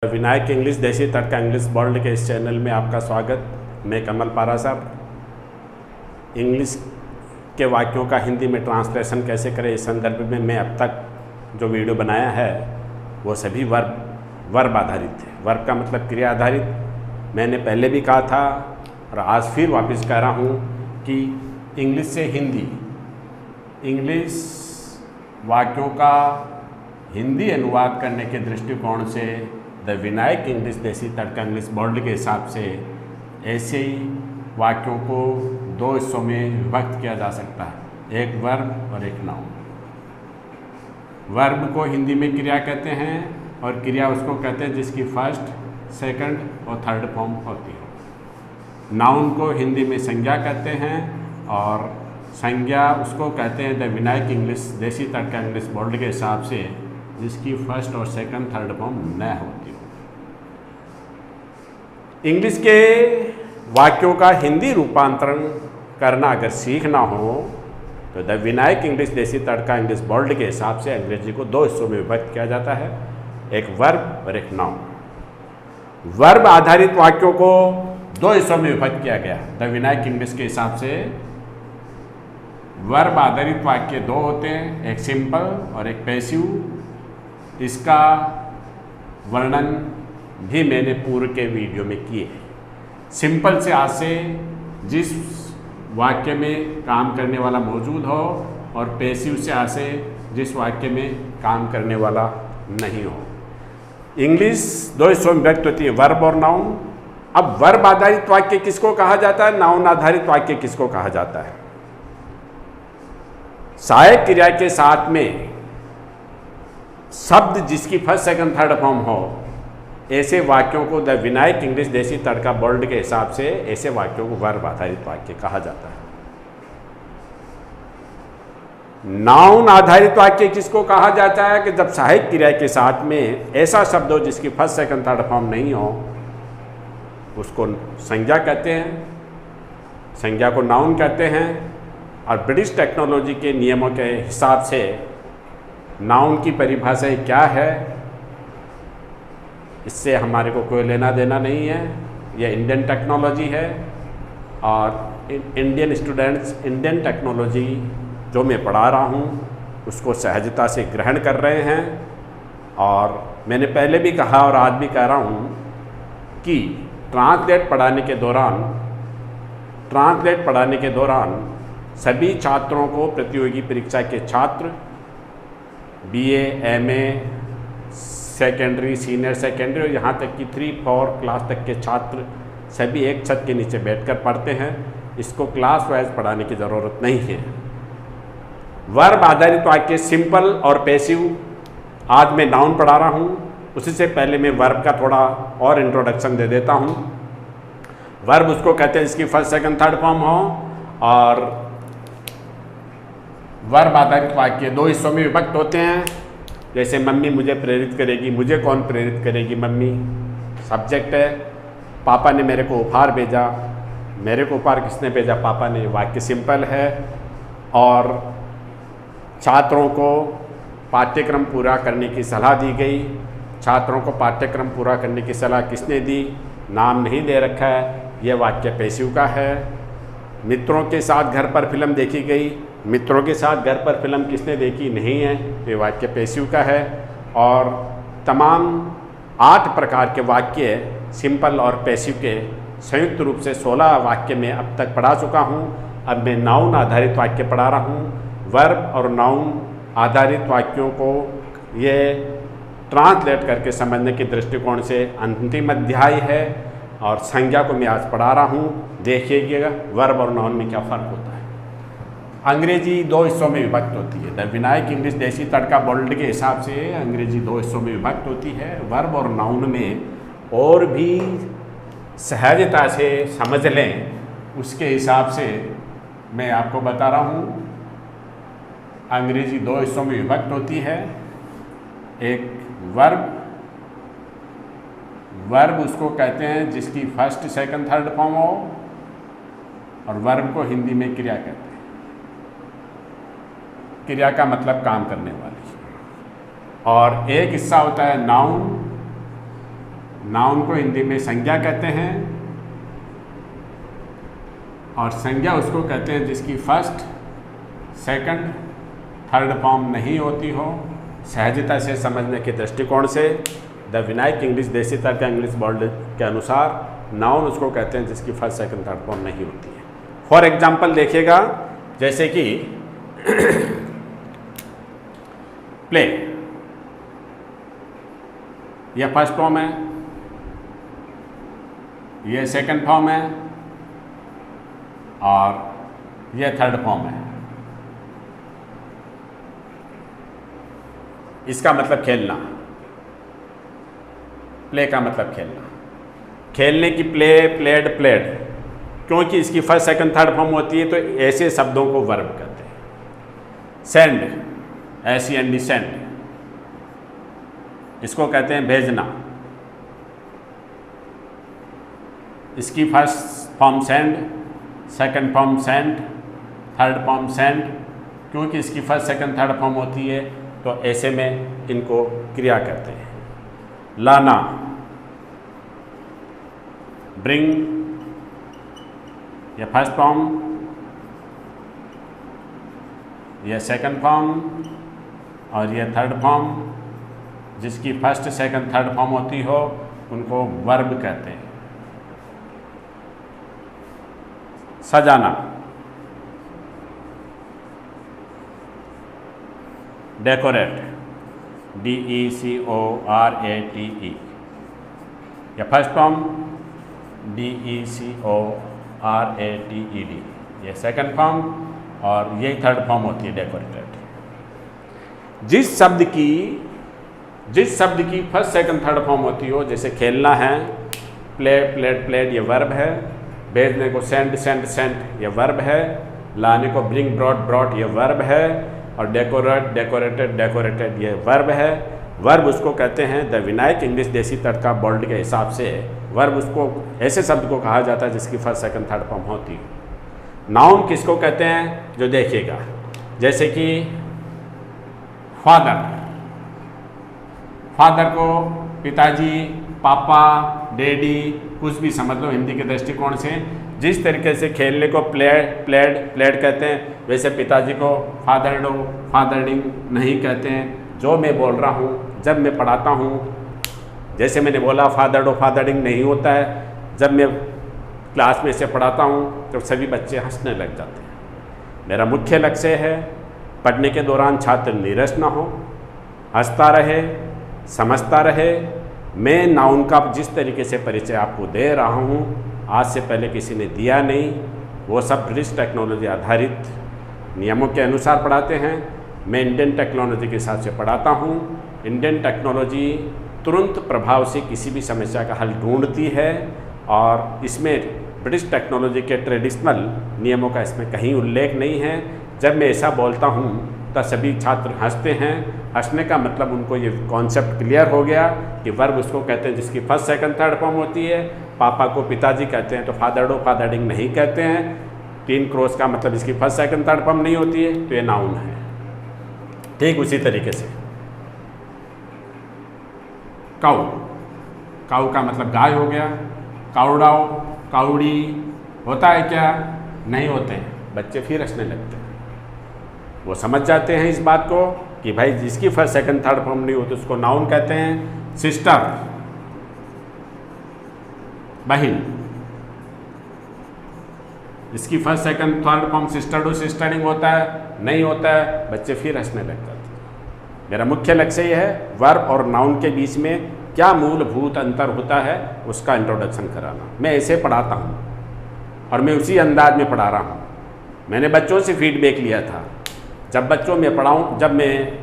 Vinayak English देसी तड़का English world के इस चैनल में आपका स्वागत। मैं कमल पारा साहब। इंग्लिश के वाक्यों का हिंदी में ट्रांसलेशन कैसे करें इस संदर्भ में मैं अब तक जो वीडियो बनाया है वो सभी वर्ब आधारित है। वर्ब का मतलब क्रिया आधारित। मैंने पहले भी कहा था और आज फिर वापस कह रहा हूँ कि इंग्लिश से हिंदी, इंग्लिश वाक्यों का हिंदी अनुवाद करने के दृष्टिकोण से द विनायक इंग्लिश देसी तड़का इंग्लिश वर्ल्ड के हिसाब से ऐसे ही वाक्यों को दो हिस्सों में विभक्त किया जा सकता है, एक वर्ब और एक नाउन। वर्ब को हिंदी में क्रिया कहते हैं और क्रिया उसको कहते हैं जिसकी फर्स्ट, सेकंड और थर्ड फॉर्म होती है। नाउन को हिंदी में संज्ञा कहते हैं और संज्ञा उसको कहते हैं द विनायक इंग्लिश देसी तड़का इंग्लिश वर्ल्ड के हिसाब से जिसकी फर्स्ट और सेकंड थर्ड फॉर्म न होती हो। इंग्लिश के वाक्यों का हिंदी रूपांतरण करना अगर सीखना हो तो द विनायक इंग्लिश देसी तड़का इंग्लिश वर्ल्ड के हिसाब से अंग्रेजी को दो हिस्सों में विभक्त किया जाता है, एक वर्ब और एक नाउन। वर्ब आधारित वाक्यों को दो हिस्सों में विभक्त किया गया द विनायक इंग्लिश के हिसाब से। वर्ब आधारित वाक्य दो होते हैं, एक सिंपल और एक पैसिव। इसका वर्णन भी मैंने पूर्व के वीडियो में किए हैं। सिंपल से आज से जिस वाक्य में काम करने वाला मौजूद हो और पैसिव से आज से जिस वाक्य में काम करने वाला नहीं हो। इंग्लिश दो हिस्सों में व्यक्त होती है, वर्ब और नाउन। अब वर्ब आधारित वाक्य किसको कहा जाता है, नाउन आधारित वाक्य किसको कहा जाता है? सहायक क्रिया के साथ में शब्द जिसकी फर्स्ट सेकंड थर्ड फॉर्म हो ऐसे वाक्यों को द विनायक इंग्लिश देसी तड़का वर्ल्ड के हिसाब से ऐसे वाक्यों को वर्ब आधारित वाक्य कहा जाता है। नाउन आधारित वाक्य किसको कहा जाता है कि जब सहायक क्रिया के साथ में ऐसा शब्द हो जिसकी फर्स्ट सेकंड थर्ड फॉर्म नहीं हो, उसको संज्ञा कहते हैं, संज्ञा को नाउन कहते हैं। और ब्रिटिश टेक्नोलॉजी के नियमों के हिसाब से नाउन की परिभाषा क्या है इससे हमारे को कोई लेना देना नहीं है। यह इंडियन टेक्नोलॉजी है और इंडियन स्टूडेंट्स इंडियन टेक्नोलॉजी जो मैं पढ़ा रहा हूँ उसको सहजता से ग्रहण कर रहे हैं। और मैंने पहले भी कहा और आज भी कह रहा हूँ कि ट्रांसलेट पढ़ाने के दौरान सभी छात्रों को प्रतियोगी परीक्षा के छात्र BA, MA, secondary, senior secondary और यहाँ तक कि 3-4 क्लास तक के छात्र सभी एक छत के नीचे बैठकर पढ़ते हैं। इसको क्लास वाइज पढ़ाने की ज़रूरत नहीं है। वर्ब आधारित वाक्य सिंपल और पैसिव, आज मैं नाउन पढ़ा रहा हूँ, उसी से पहले मैं वर्ब का थोड़ा और इंट्रोडक्शन दे देता हूँ। वर्ब उसको कहते हैं जिसकी फर्स्ट सेकंड थर्ड फॉर्म हो। और वर्ब आधारित वाक्य दो हिस्सों में विभक्त होते हैं। जैसे मम्मी मुझे प्रेरित करेगी, मुझे कौन प्रेरित करेगी? मम्मी सब्जेक्ट है। पापा ने मेरे को उपहार भेजा, मेरे को उपहार किसने भेजा? पापा ने। वाक्य सिंपल है। और छात्रों को पाठ्यक्रम पूरा करने की सलाह दी गई। छात्रों को पाठ्यक्रम पूरा करने की सलाह किसने दी? नाम नहीं दे रखा है, यह वाक्य पैसिव का है। मित्रों के साथ घर पर फिल्म देखी गई, मित्रों के साथ घर पर फिल्म किसने देखी? नहीं है, ये वाक्य पैसिव का है। और तमाम 8 प्रकार के वाक्य सिंपल और पैसिव के संयुक्त रूप से 16 वाक्य में अब तक पढ़ा चुका हूँ। अब मैं नाउन आधारित वाक्य पढ़ा रहा हूँ। वर्ब और नाउन आधारित वाक्यों को ये ट्रांसलेट करके समझने के दृष्टिकोण से अंतिम अध्याय है और संज्ञा को मैं आज पढ़ा रहा हूँ। देखिएगा वर्ब और नाउन में क्या फ़र्क होता है। अंग्रेजी दो हिस्सों में विभक्त होती है। द विनायक इंग्लिश देसी तड़का वर्ल्ड के हिसाब से अंग्रेजी दो हिस्सों में विभक्त होती है। वर्ब और नाउन में और भी सहजता से समझ लें उसके हिसाब से मैं आपको बता रहा हूँ। अंग्रेजी दो हिस्सों में विभक्त होती है, एक वर्ब उसको कहते हैं जिसकी फर्स्ट सेकंड थर्ड फॉर्म हो और वर्ब को हिंदी में क्रिया कहते हैं। क्रिया का मतलब काम करने वाली। और एक हिस्सा होता है नाउन नाउन को हिंदी में संज्ञा कहते हैं और संज्ञा उसको कहते हैं जिसकी फर्स्ट, सेकंड, थर्ड फॉर्म नहीं होती हो। सहजता से समझने के दृष्टिकोण से द विनायक इंग्लिश देसी तर्क इंग्लिश बोर्ड के अनुसार नाउन उसको कहते हैं जिसकी फर्स्ट, सेकंड, थर्ड फॉर्म नहीं होती है। फॉर एग्जाम्पल देखिएगा, जैसे कि प्ले, यह फर्स्ट फॉर्म है, यह सेकंड फॉर्म है और यह थर्ड फॉर्म है। इसका मतलब खेलना, प्ले का मतलब खेलना, खेलने की प्ले, प्लेड, प्लेड, क्योंकि इसकी फर्स्ट, सेकंड, थर्ड फॉर्म होती है तो ऐसे शब्दों को वर्ब कहते हैं। सेंड, SEND, सेंड, इसको कहते हैं भेजना। इसकी first form send, second form send, third form send, क्योंकि इसकी फर्स्ट, सेकंड, थर्ड फॉर्म होती है तो ऐसे में इनको क्रिया कहते हैं। लाना, ब्रिंग, यह फर्स्ट फॉर्म, यह सेकंड फॉर्म और यह थर्ड फॉर्म। जिसकी फर्स्ट, सेकंड, थर्ड फॉर्म होती हो उनको वर्ब कहते हैं। सजाना, डेकोरेट, DECORATE, या फर्स्ट फॉर्म, DECORATED, ये सेकंड फॉर्म और यही थर्ड फॉर्म होती है डेकोरेटेड। जिस शब्द की फर्स्ट, सेकंड, थर्ड फॉर्म होती हो, जैसे खेलना है, प्ले, प्लेड, प्लेड, ये वर्ब है। भेजने को सेंड, सेंड, सेंट, ये वर्ब है। लाने को ब्रिंग, ब्रॉट, ब्रॉट, ये वर्ब है। और डेकोरेट, डेकोरेटेड, डेकोरेटेड, ये वर्ब है। वर्ब उसको कहते हैं द विनायक इंग्लिश देसी तड़का बोल्ड के हिसाब से वर्ब उसको ऐसे शब्द को कहा जाता है जिसकी फर्स्ट, सेकंड, थर्ड फॉर्म होती है। नाउन किसको कहते हैं जो देखिएगा, जैसे कि फादर, फादर को पिताजी, पापा, डैडी, कुछ भी समझ लो हिंदी के दृष्टिकोण से। जिस तरीके से खेलने को प्लेड, प्लेड, प्लेड कहते हैं, वैसे पिताजी को फादरडो, फादरडिंग नहीं कहते हैं। जो मैं बोल रहा हूँ, जब मैं पढ़ाता हूँ, जैसे मैंने बोला फादरडो, फादरडिंग नहीं होता है। जब मैं क्लास में इसे पढ़ाता हूँ तो सभी बच्चे हंसने लग जाते हैं। मेरा मुख्य लक्ष्य है पढ़ने के दौरान छात्र निराश न हो, हंसता रहे, समझता रहे। मैं नाउन का जिस तरीके से परिचय आपको दे रहा हूँ, आज से पहले किसी ने दिया नहीं। वो सब ब्रिटिश टेक्नोलॉजी आधारित नियमों के अनुसार पढ़ाते हैं। मैं इंडियन टेक्नोलॉजी के हिसाब से पढ़ाता हूँ। इंडियन टेक्नोलॉजी तुरंत प्रभाव से किसी भी समस्या का हल ढूंढती है और इसमें ब्रिटिश टेक्नोलॉजी के ट्रेडिशनल नियमों का इसमें कहीं उल्लेख नहीं है। जब मैं ऐसा बोलता हूँ तब सभी छात्र हंसते हैं। हंसने का मतलब उनको ये कॉन्सेप्ट क्लियर हो गया कि वर्ब उसको कहते हैं जिसकी फर्स्ट, सेकंड, थर्ड फॉर्म होती है। पापा को पिताजी कहते हैं तो फादरडो, फादरडिंग नहीं कहते हैं। 3 क्रॉस का मतलब इसकी फर्स्ट, सेकंड, थर्ड फॉर्म नहीं होती है तो ये नाउन है। ठीक उसी तरीके से काऊ, काऊ का मतलब गाय हो गया। काउडाओ, काउड़ी होता है क्या? नहीं होते हैं। बच्चे फिर हंसने लगते हैं। वो समझ जाते हैं इस बात को कि भाई जिसकी फर्स्ट, सेकंड, थर्ड फॉर्म नहीं होती उसको नाउन कहते हैं। सिस्टर, बहन, इसकी फर्स्ट, सेकंड, थर्ड फॉर्म सिस्टरडो, सिस्टरिंग होता है? नहीं होता है। बच्चे फिर हंसने लग जाते हैं। मेरा मुख्य लक्ष्य यह है वर्ब और नाउन के बीच में क्या मूलभूत अंतर होता है उसका इंट्रोडक्शन कराना। मैं ऐसे पढ़ाता हूँ और मैं उसी अंदाज में पढ़ा रहा हूँ। मैंने बच्चों से फीडबैक लिया था। जब बच्चों में पढ़ाऊँ, जब मैं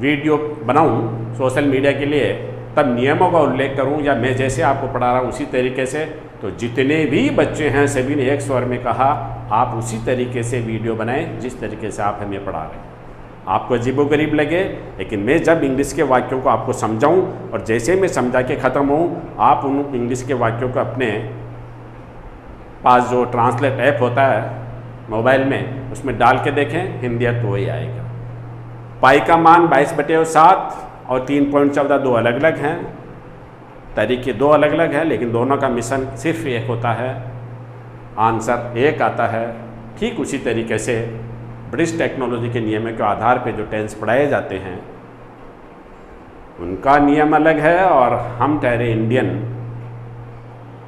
वीडियो बनाऊँ सोशल मीडिया के लिए, तब नियमों का उल्लेख करूँ या मैं जैसे आपको पढ़ा रहा हूँ उसी तरीके से, तो जितने भी बच्चे हैं सभी ने एक स्वर में कहा आप उसी तरीके से वीडियो बनाएं जिस तरीके से आप हमें पढ़ा रहे हैं। आपको अजीबोगरीब लगे, लेकिन मैं जब इंग्लिश के वाक्यों को आपको समझाऊं और जैसे मैं समझा के ख़त्म हूँ, आप उन इंग्लिश के वाक्यों को अपने पास जो ट्रांसलेट ऐप होता है मोबाइल में, उसमें डाल के देखें, हिंदी तो वही आएगा। पाई का मान 22/7 और 3.14 दो अलग अलग हैं। तरीके दो अलग अलग हैं, लेकिन दोनों का मिशन सिर्फ एक होता है, आंसर एक आता है। ठीक उसी तरीके से ब्रिटिश टेक्नोलॉजी के नियमों के आधार पे जो टेंस पढ़ाए जाते हैं उनका नियम अलग है, और हम ठहरे इंडियन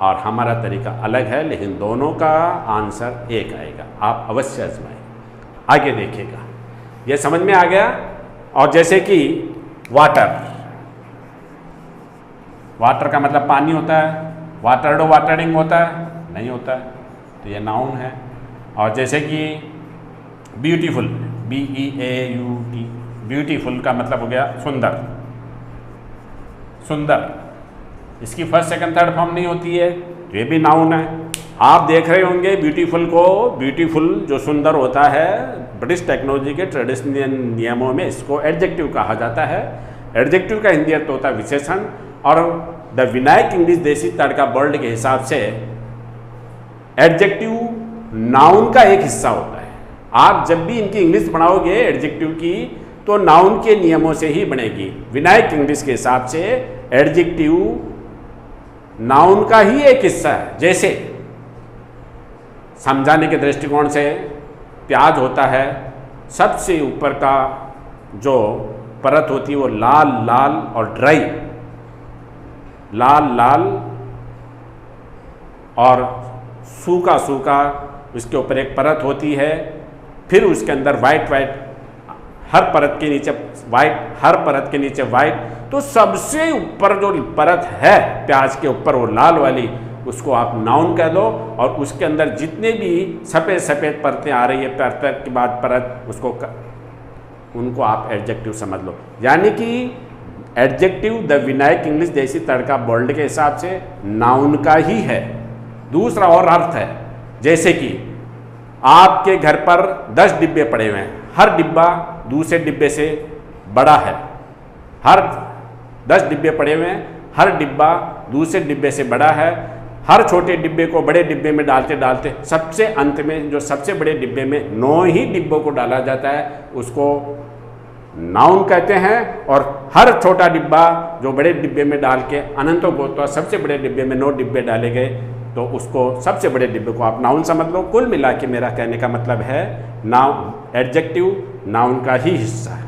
और हमारा तरीका अलग है, लेकिन दोनों का आंसर एक आएगा। आप अवश्य आजमाएं। आगे देखिएगा, ये समझ में आ गया। और जैसे कि वाटर, वाटर का मतलब पानी होता है, वाटरडो वाटरिंग होता है, नहीं होता है, तो ये नाउन है। और जैसे कि ब्यूटीफुल, BEAUT, ब्यूटीफुल का मतलब हो गया सुंदर, सुंदर, इसकी फर्स्ट सेकंड थर्ड फॉर्म नहीं होती है, तो ये भी नाउन है। आप देख रहे होंगे ब्यूटीफुल को, ब्यूटीफुल जो सुंदर होता है, ब्रिटिश टेक्नोलॉजी के ट्रेडिशनल नियमों में इसको एडजेक्टिव कहा जाता है। एडजेक्टिव का हिंदी अर्थ होता है विशेषण, और द विनायक इंग्लिश देसी तड़का वर्ल्ड के हिसाब से एडजेक्टिव नाउन का एक हिस्सा होता है। आप जब भी इनकी इंग्लिश बनाओगे एडजेक्टिव की, तो नाउन के नियमों से ही बनेगी। विनायक इंग्लिश के हिसाब से एडजेक्टिव नाउन का ही एक हिस्सा है। जैसे समझाने के दृष्टिकोण से प्याज होता है, सबसे ऊपर का जो परत होती है वो लाल लाल और ड्राई, लाल लाल और सूखा सूखा, उसके ऊपर एक परत होती है, फिर उसके अंदर वाइट वाइट, हर परत के नीचे वाइट, हर परत के नीचे वाइट, तो सबसे ऊपर जो परत है प्याज के ऊपर वो लाल वाली, उसको आप नाउन कह दो। और उसके अंदर जितने भी सफ़ेद सफ़ेद परतें आ रही है, परत के बाद परत, उसको उनको आप एडजेक्टिव समझ लो। यानी कि एडजेक्टिव द विनायक इंग्लिश देसी तड़का वर्ल्ड के हिसाब से नाउन का ही है। दूसरा और अर्थ है, जैसे कि आपके घर पर 10 डिब्बे पड़े हुए हैं, हर डिब्बा दूसरे डिब्बे से बड़ा है, हर 10 डिब्बे पड़े हुए हैं, हर डिब्बा दूसरे डिब्बे से बड़ा है। हर छोटे डिब्बे को बड़े डिब्बे में डालते डालते सबसे अंत में जो सबसे बड़े डिब्बे में 9 ही डिब्बों को डाला जाता है, उसको नाउन कहते हैं। और हर छोटा डिब्बा जो बड़े डिब्बे में डाल के अनंतों को, तो सबसे बड़े डिब्बे में 9 डिब्बे डाले गए, तो उसको सबसे बड़े डिब्बे को आप नाउन समझ लो। कुल मिला के मेरा कहने का मतलब है नाउन, एडजेक्टिव नाउन का ही हिस्सा है।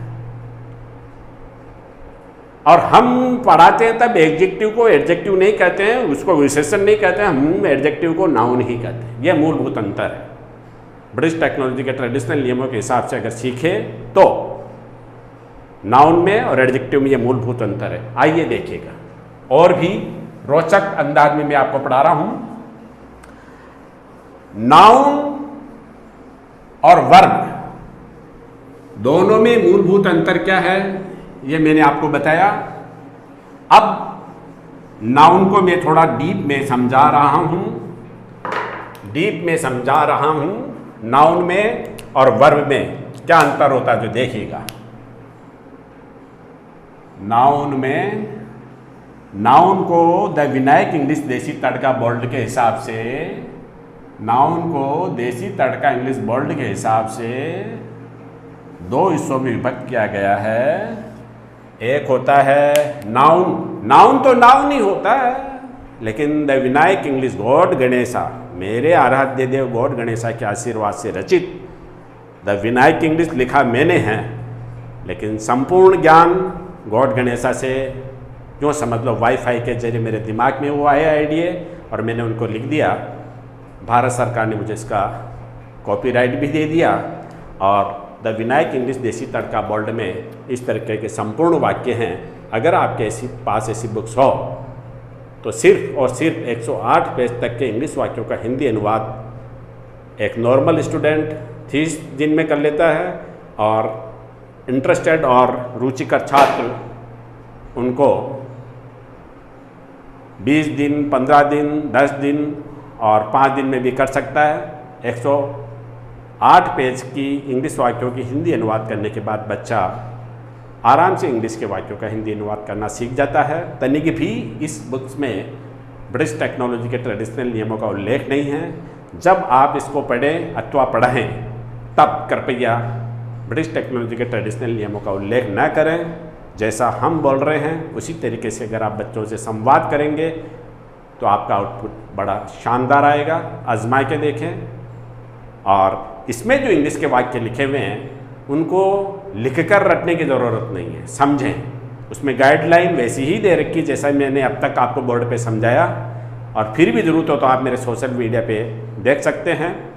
और हम पढ़ाते हैं तब एडजेक्टिव को एडजेक्टिव नहीं कहते हैं, उसको विशेषण नहीं कहते हैं, हम एडजेक्टिव को नाउन ही कहते हैं। यह मूलभूत अंतर है। ब्रिटिश टेक्नोलॉजी के ट्रेडिशनल नियमों के हिसाब से अगर सीखे तो नाउन में और एडजेक्टिव में यह मूलभूत अंतर है। आइए देखिएगा, और भी रोचक अंदाज में मैं आपको पढ़ा रहा हूं। नाउन और वर्ब दोनों में मूलभूत अंतर क्या है, ये मैंने आपको बताया। अब नाउन को मैं थोड़ा डीप में समझा रहा हूं, डीप में समझा रहा हूं। नाउन में और वर्ब में क्या अंतर होता है जो देखिएगा। नाउन में, नाउन को द विनायक इंग्लिश देसी तड़का वर्ल्ड के हिसाब से, नाउन को देसी तड़का इंग्लिश वर्ल्ड के हिसाब से 2 हिस्सों में विभक्त किया गया है। एक होता है नाउन, नाउन तो नाउन ही होता है, लेकिन the Vinayak English God Ganesha, मेरे आराध्य देव गॉड गणेशा के आशीर्वाद से रचित द विनायक इंग्लिश लिखा मैंने है, लेकिन संपूर्ण ज्ञान गॉड गणेशा से, जो समझ लो वाईफाई के जरिए मेरे दिमाग में वो आया आइडिया और मैंने उनको लिख दिया। भारत सरकार ने मुझे इसका कॉपीराइट भी दे दिया। और द विनायक इंग्लिश देसी तड़का वर्ल्ड में इस तरह के संपूर्ण वाक्य हैं। अगर आपके पास ऐसी बुक्स हो तो सिर्फ और सिर्फ 108 पेज तक के इंग्लिश वाक्यों का हिंदी अनुवाद एक नॉर्मल स्टूडेंट 30 दिन में कर लेता है, और इंटरेस्टेड और रुचिकर छात्र उनको 20 दिन, 15 दिन, 10 दिन और 5 दिन में भी कर सकता है। 108 पेज की इंग्लिश वाक्यों की हिंदी अनुवाद करने के बाद बच्चा आराम से इंग्लिश के वाक्यों का हिंदी अनुवाद करना सीख जाता है। तनिक भी इस बुक्स में ब्रिटिश टेक्नोलॉजी के ट्रेडिशनल नियमों का उल्लेख नहीं है। जब आप इसको पढ़ें अथवा पढ़ें तब कृपया ब्रिटिश टेक्नोलॉजी के ट्रेडिशनल नियमों का उल्लेख न करें। जैसा हम बोल रहे हैं उसी तरीके से अगर आप बच्चों से संवाद करेंगे तो आपका आउटपुट बड़ा शानदार आएगा। आजमा के देखें। और इसमें जो इंग्लिश के वाक्य लिखे हुए हैं उनको लिखकर रटने की ज़रूरत नहीं है, समझें। उसमें गाइडलाइन वैसी ही दे रखी जैसा मैंने अब तक आपको बोर्ड पे समझाया, और फिर भी ज़रूरत हो तो आप मेरे सोशल मीडिया पे देख सकते हैं।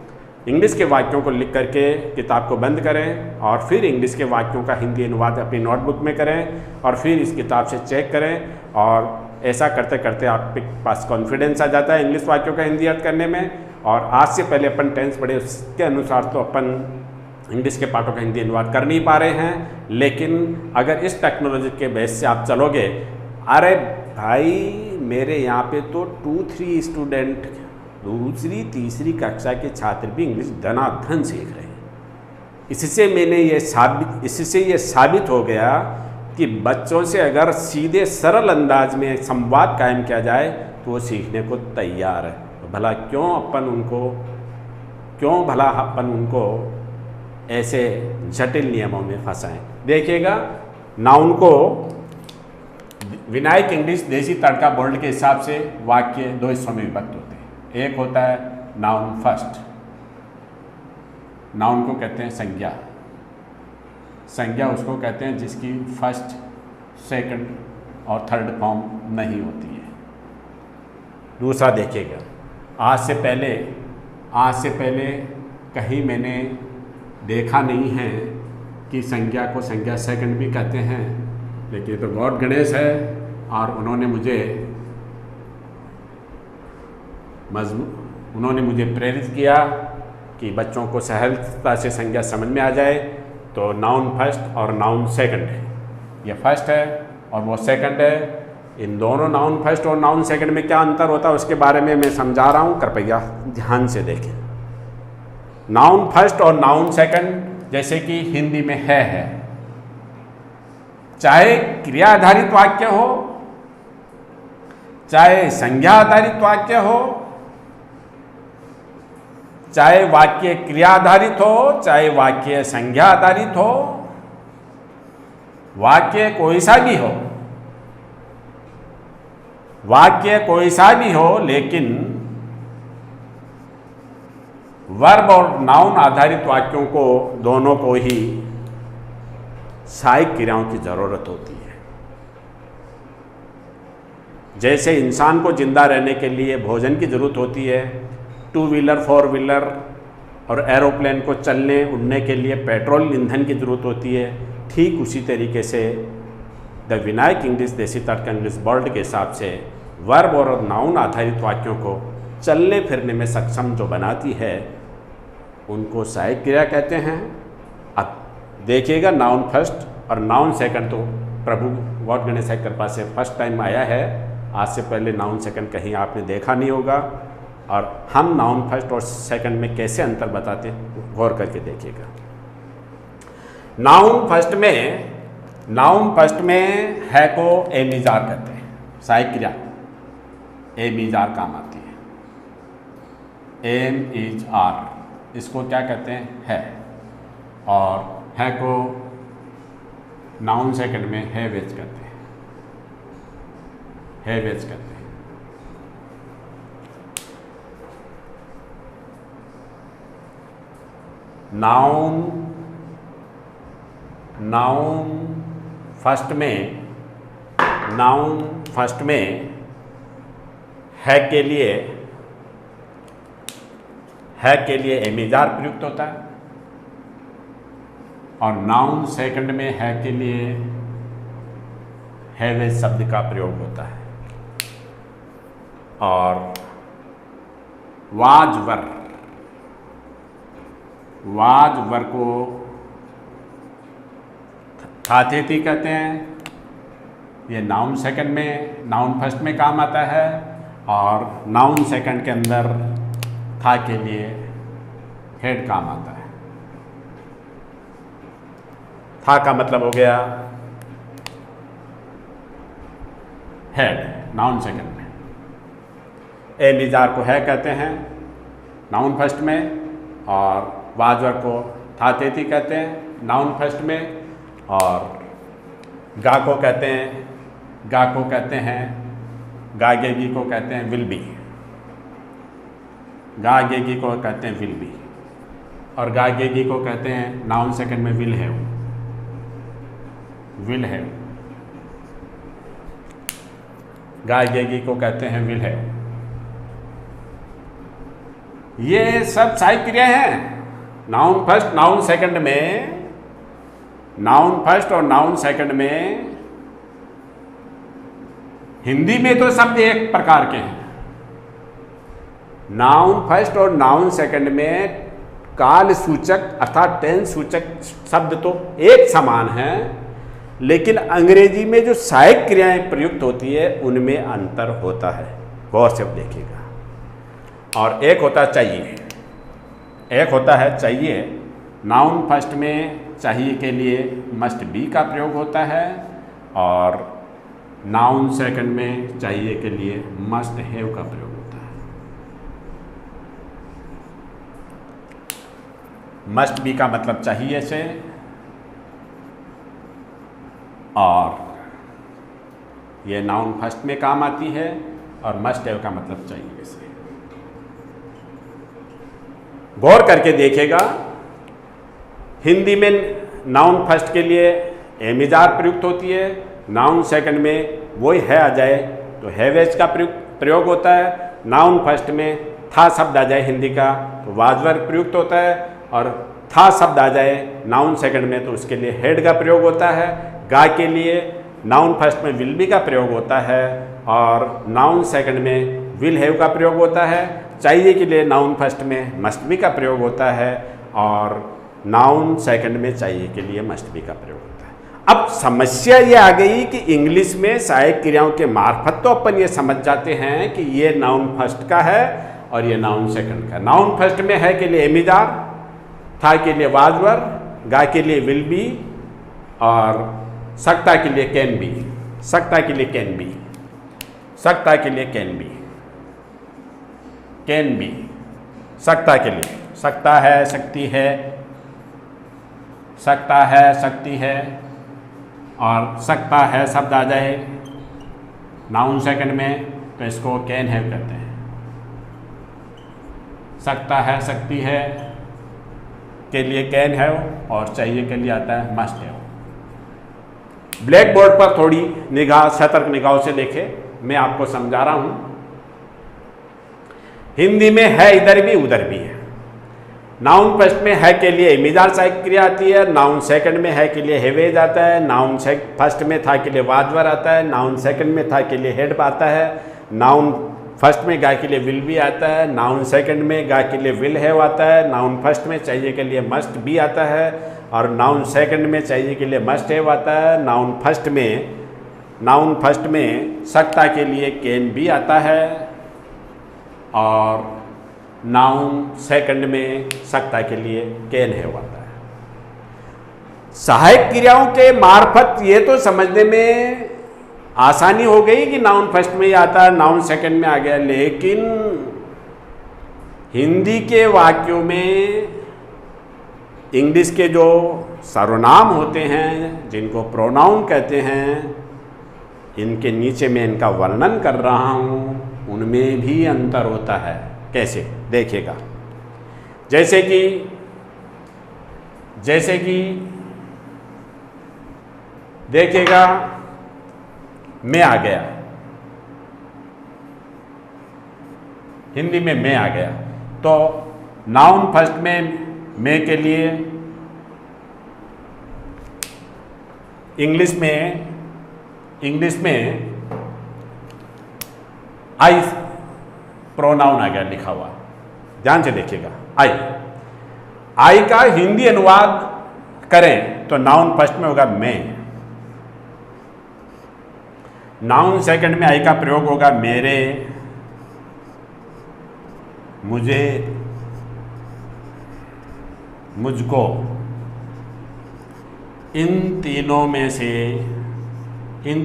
इंग्लिश के वाक्यों को लिख करके किताब को बंद करें और फिर इंग्लिश के वाक्यों का हिंदी अनुवाद अपनी नोटबुक में करें और फिर इस किताब से चेक करें। और ऐसा करते करते आपके पास कॉन्फिडेंस आ जाता है इंग्लिश वाक्यों का हिंदी अर्थ करने में। और आज से पहले अपन टेंस पढ़े उसके अनुसार तो अपन इंग्लिश के पाठों का हिंदी अनुवाद कर नहीं पा रहे हैं, लेकिन अगर इस टेक्नोलॉजी के बेस से आप चलोगे, अरे भाई मेरे यहाँ पे तो 2-3 स्टूडेंट दूसरी तीसरी कक्षा के छात्र भी इंग्लिश धनाधन सीख रहे हैं। इससे ये साबित हो गया कि बच्चों से अगर सीधे सरल अंदाज में संवाद कायम किया जाए तो वो सीखने को तैयार है। तो भला क्यों अपन उनको ऐसे जटिल नियमों में फंसाएं। देखिएगा, नाउन को विनायक इंग्लिश देसी तड़का बोर्ड के हिसाब से वाक्य 2 हिस्सों में विभक्त होते हैं। एक होता है नाउन फर्स्ट। नाउन को कहते हैं संज्ञा। संज्ञा उसको कहते हैं जिसकी फर्स्ट, सेकंड और थर्ड फॉर्म नहीं होती है। दूसरा देखिएगा, आज से पहले कहीं मैंने देखा नहीं है कि संज्ञा को संज्ञा सेकंड भी कहते हैं, लेकिन तो गॉड गणेश है और उन्होंने मुझे प्रेरित किया कि बच्चों को सहजता से संज्ञा समझ में आ जाए। तो नाउन फर्स्ट और नाउन सेकंड है, ये फर्स्ट है और वो सेकंड है। इन दोनों नाउन फर्स्ट और नाउन सेकंड में क्या अंतर होता है उसके बारे में मैं समझा रहा हूँ, कृपया ध्यान से देखें। नाउन फर्स्ट और नाउन सेकंड जैसे कि हिंदी में है, चाहे क्रिया आधारित वाक्य हो, चाहे संज्ञा आधारित वाक्य हो, चाहे वाक्य क्रिया आधारित हो, चाहे वाक्य संज्ञा आधारित हो, वाक्य कोई सा भी हो, लेकिन वर्ब और नाउन आधारित वाक्यों को दोनों को ही सहायक क्रियाओं की जरूरत होती है। जैसे इंसान को जिंदा रहने के लिए भोजन की जरूरत होती है, 2 व्हीलर 4 व्हीलर और एरोप्लेन को चलने उड़ने के लिए पेट्रोल ईंधन की जरूरत होती है, ठीक उसी तरीके से द विनायक इंग्लिश देसी तड़का इंग्लिश बोर्ड के हिसाब से वर्ब और नाउन आधारित वाक्यों को चलने फिरने में सक्षम जो बनाती है उनको सहायक क्रिया कहते हैं। अब देखिएगा, नाउन फर्स्ट और नाउन सेकंड तो प्रभु गॉड गणेश की कृपा से फर्स्ट टाइम आया है। आज से पहले नाउन सेकंड कहीं आपने देखा नहीं होगा, और हम नाउन फर्स्ट और सेकंड में कैसे अंतर बताते हैं गौर करके देखिएगा। नाउन फर्स्ट में है को एमिजार कहते हैं, सहायक क्रिया एमिजार काम आती है। एम इज आर, इसको क्या कहते हैं, है। और है को नाउन सेकंड में है वेज कहते हैं, है वेज कहते हैं। नाउन फर्स्ट में है के लिए एमिजार प्रयुक्त होता है, और नाउन सेकंड में है के लिए हैवेज शब्द का प्रयोग होता है। और वाजवर को थाथेती कहते हैं। ये नाउन सेकंड में, नाउन फर्स्ट में काम आता है, और नाउन सेकंड के अंदर था के लिए हेड काम आता है। था का मतलब हो गया हेड नाउन सेकंड में। एमिजार को है कहते हैं नाउन फर्स्ट में, और वाजवर को थाथेती कहते हैं नाउन फर्स्ट में, और गा को कहते हैं, गा को कहते हैं, गागेगी को कहते हैं विल बी, गागेगी को कहते हैं विल बी, और गागेगी को कहते हैं नाउन सेकंड में विल हैव, विल हैव, गागेगी को कहते हैं विल हैव। ये सब सहायक क्रियाएं हैं। नाउन फर्स्ट नाउन सेकंड में, नाउन फर्स्ट और नाउन सेकंड में हिंदी में तो शब्द एक प्रकार के हैं। नाउन फर्स्ट और नाउन सेकंड में काल सूचक अर्थात टेंस सूचक शब्द तो एक समान है, लेकिन अंग्रेजी में जो सहायक क्रियाएं प्रयुक्त होती है उनमें अंतर होता है। गौर से देखिएगा। और एक होता चाहिए, एक होता है चाहिए। नाउन फर्स्ट में चाहिए के लिए मस्ट बी का प्रयोग होता है, और नाउन सेकंड में चाहिए के लिए मस्ट हैव का प्रयोग होता है। मस्ट बी का मतलब चाहिए से, और ये नाउन फर्स्ट में काम आती है, और मस्ट हैव का मतलब चाहिए से। गौर करके देखिएगा, हिंदी में नाउन फर्स्ट के लिए एमिजार प्रयुक्त होती है, नाउन सेकंड में वही है आ जाए तो हैवेज का प्रयोग होता है, नाउन फर्स्ट में था शब्द आ जाए हिंदी का तो वाजवर प्रयुक्त होता है, और था शब्द आ जाए नाउन सेकंड में तो उसके लिए हेड का प्रयोग होता है। गा के लिए नाउन फर्स्ट में विल बी का प्रयोग होता है, और नाउन सेकंड में विल हैव का प्रयोग होता है। चाहिए के लिए नाउन फर्स्ट में मस्ट बी का प्रयोग होता है, और नाउन सेकंड में चाहिए के लिए मस्ट बी का प्रयोग होता है। अब समस्या ये आ गई कि इंग्लिश में सहायक क्रियाओं के मार्फत तो अपन ये समझ जाते हैं कि ये नाउन फर्स्ट का है और ये नाउन सेकंड का। नाउन फर्स्ट में है के लिए एमिजार, था के लिए वाजवर, गा के लिए विल बी, और सकता के लिए कैन बी, सकता के लिए कैन बी, सकता के लिए कैन बी, कैन बी, सकता के लिए सकता है, सकती है, सकता है, सकती है, और सकता है शब्द आ जाए नाउन सेकंड में तो इसको कैन हैव कहते हैं। सकता है, सकती है के लिए कैन हैव, और चाहिए के लिए आता है मस्ट हैव। ब्लैक बोर्ड पर थोड़ी निगाह, सतर्क निगाहों से देखें, मैं आपको समझा रहा हूं। हिंदी में है इधर भी उधर भी है। नाउन फर्स्ट में है के लिए एमिजार सहायक क्रिया आती है, नाउन सेकंड में है के लिए हैवेज आता है, नाउन फर्स्ट में था के लिए वाजवर आता है, नाउन सेकंड में था के लिए हेड आता है, नाउन फर्स्ट में गा के लिए विल बी आता है, नाउन सेकंड में गा के लिए विल हैव आता है, नाउन फर्स्ट में चाहिए के लिए मस्ट बी आता है, और नाउन सेकंड में चाहिए के लिए मस्ट हैव आता है, नाउन फर्स्ट में सकता के लिए कैन बी आता है, और नाउन सेकंड में सकता के लिए कैन हैव आता है। सहायक क्रियाओं के मार्फत ये तो समझने में आसानी हो गई कि नाउन फर्स्ट में ही आता है, नाउन सेकंड में आ गया, लेकिन हिंदी के वाक्यों में इंग्लिश के जो सर्वनाम होते हैं, जिनको प्रोनाउन कहते हैं, इनके नीचे मैं इनका वर्णन कर रहा हूँ, उनमें भी अंतर होता है। कैसे देखिएगा, जैसे कि देखिएगा, मैं आ गया, हिंदी में मैं आ गया, तो नाउन फर्स्ट में मैं के लिए इंग्लिश में आई प्रोनाउन आ गया लिखा हुआ, ध्यान से देखिएगा। आई का हिंदी अनुवाद करें तो नाउन फर्स्ट में होगा मैं, नाउन सेकंड में आई का प्रयोग होगा मेरे, मुझे, मुझको। इन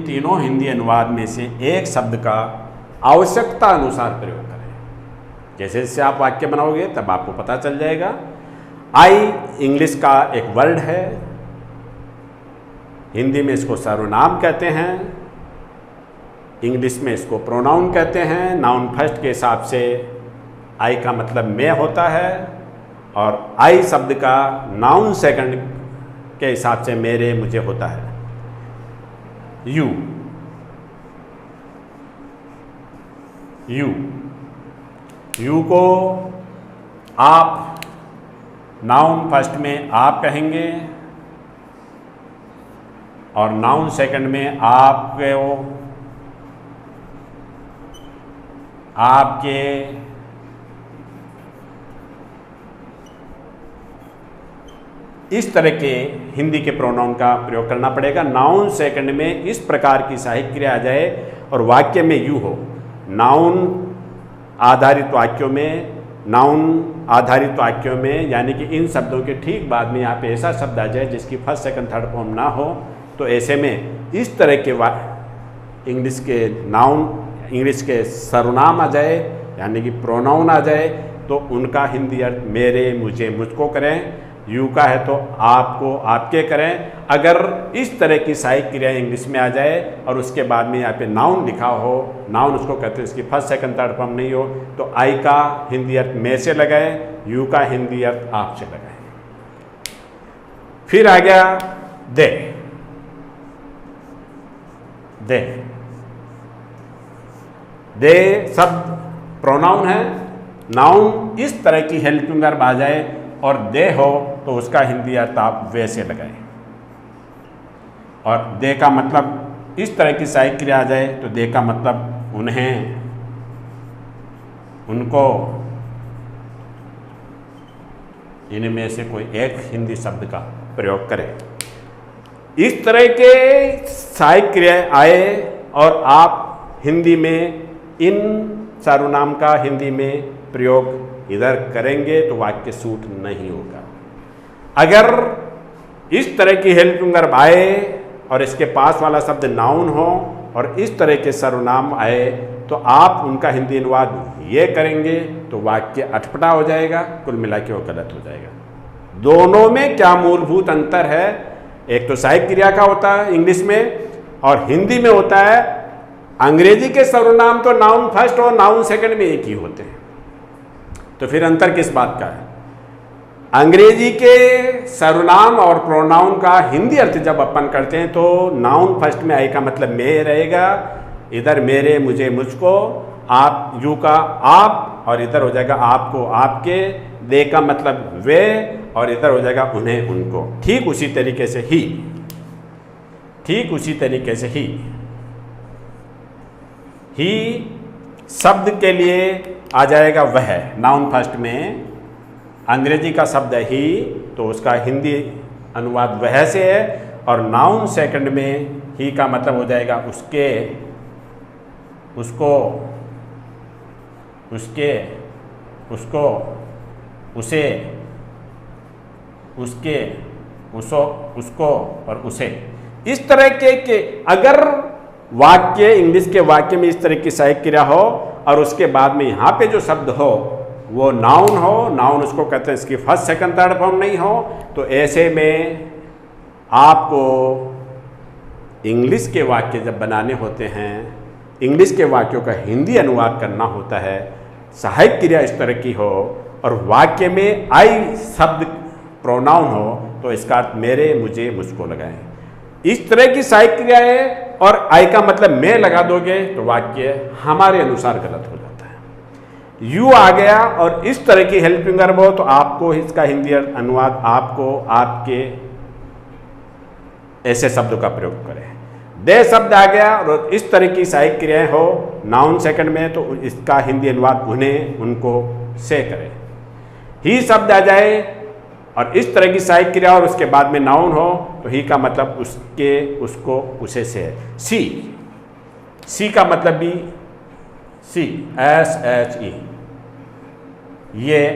तीनों हिंदी अनुवाद में से एक शब्द का आवश्यकता अनुसार प्रयोग करें। जैसे जैसे आप वाक्य बनाओगे तब आपको पता चल जाएगा। आई इंग्लिश का एक वर्ड है, हिंदी में इसको सर्वनाम कहते हैं, इंग्लिश में इसको प्रोनाउन कहते हैं। नाउन फर्स्ट के हिसाब से आई का मतलब मैं होता है, और आई शब्द का नाउन सेकंड के हिसाब से मेरे मुझे होता है। यू, यू, यू को आप नाउन फर्स्ट में आप कहेंगे और नाउन सेकंड में आपके आपके इस तरह के हिंदी के प्रोनाउन का प्रयोग करना पड़ेगा। नाउन सेकंड में इस प्रकार की सहायक क्रिया आ जाए और वाक्य में यू हो। नाउन आधारित वाक्यों में, नाउन आधारित वाक्यों में यानी कि इन शब्दों के ठीक बाद में यहाँ पे ऐसा शब्द आ जाए जिसकी फर्स्ट सेकंड थर्ड फॉर्म ना हो, तो ऐसे में इस तरह के इंग्लिश के नाउन, इंग्लिश के सर्वनाम आ जाए यानी कि प्रोनाउन आ जाए, तो उनका हिंदी अर्थ मेरे, मुझे, मुझको करें। यू का है तो आपको, आपके करें। अगर इस तरह की सहायक क्रिया इंग्लिश में आ जाए और उसके बाद में यहाँ पे नाउन लिखा हो, नाउन उसको कहते हैं इसकी फर्स्ट सेकंड थर्ड फॉर्म नहीं हो, तो आई का हिंदी अर्थ मैं से लगाए, यू का हिंदी अर्थ आप से लगाए। फिर आ गया दे। दे, दे शब्द प्रोनाउन है। नाउन इस तरह की हेल्पिंग वर्ब आ जाए और दे हो तो उसका हिंदी अर्थ आप वैसे लगाएं। और दे का मतलब इस तरह की सहायक क्रिया आ जाए तो दे का मतलब उन्हें, उनको, इनमें से कोई एक हिंदी शब्द का प्रयोग करें। इस तरह के सहायक क्रिया आए और आप हिंदी में इन सर्वनाम का हिंदी में प्रयोग इधर करेंगे तो वाक्य सूट नहीं होगा। अगर इस तरह की हेल्पिंग वर्ब आए और इसके पास वाला शब्द नाउन हो और इस तरह के सर्वनाम आए तो आप उनका हिंदी अनुवाद ये करेंगे तो वाक्य अटपटा हो जाएगा, कुल मिला के वो गलत हो जाएगा। दोनों में क्या मूलभूत अंतर है? एक तो सहायक क्रिया का होता है इंग्लिश में और हिंदी में होता है। अंग्रेजी के सर्वनाम तो नाउन फर्स्ट और नाउन सेकंड में एक ही होते हैं, तो फिर अंतर किस बात का है? अंग्रेजी के सर्वनाम और प्रोनाउन का हिंदी अर्थ जब अपन करते हैं तो नाउन फर्स्ट में आई का मतलब मैं रहेगा, इधर मेरे, मुझे, मुझको, आप, यू का आप, और इधर हो जाएगा आपको, आपके, दे का मतलब वे, और इधर हो जाएगा उन्हें, उनको। ठीक उसी तरीके से ही, ठीक उसी तरीके से ही शब्द के लिए आ जाएगा वह। नाउन फर्स्ट में अंग्रेजी का शब्द ही तो उसका हिंदी अनुवाद वह से है, और नाउन सेकंड में ही का मतलब हो जाएगा उसके, उसको, उसके, उसको, उसे, उसके, उसो, उसको और उसे। इस तरह के अगर वाक्य, इंग्लिश के वाक्य में इस तरह की सहायक क्रिया हो और उसके बाद में यहाँ पे जो शब्द हो वो नाउन हो, नाउन उसको कहते हैं इसकी फर्स्ट सेकंड थर्ड फॉर्म नहीं हो, तो ऐसे में आपको इंग्लिश के वाक्य जब बनाने होते हैं, इंग्लिश के वाक्यों का हिंदी अनुवाद करना होता है, सहायक क्रिया इस तरह की हो और वाक्य में आई शब्द प्रोनाउन हो तो इसका अर्थ मेरे, मुझे, मुझको लगाएं। इस तरह की सहायक क्रिया है और आई का मतलब मैं लगा दोगे तो वाक्य हमारे अनुसार गलत हो जाता है। यू आ गया और इस तरह की हेल्पिंग वर्ब हो तो आपको इसका हिंदी अनुवाद आपको, आपके, ऐसे शब्दों का प्रयोग करें। दे शब्द आ गया और इस तरह की सहायक क्रियाएं हो नाउन सेकंड में तो इसका हिंदी अनुवाद उन्हें, उनको से करें। ही शब्द आ जाए और इस तरह की सहायक क्रिया और उसके बाद में नाउन हो तो ही का मतलब उसके, उसको, उसे से है। सी, सी का मतलब भी सी, SHE, ये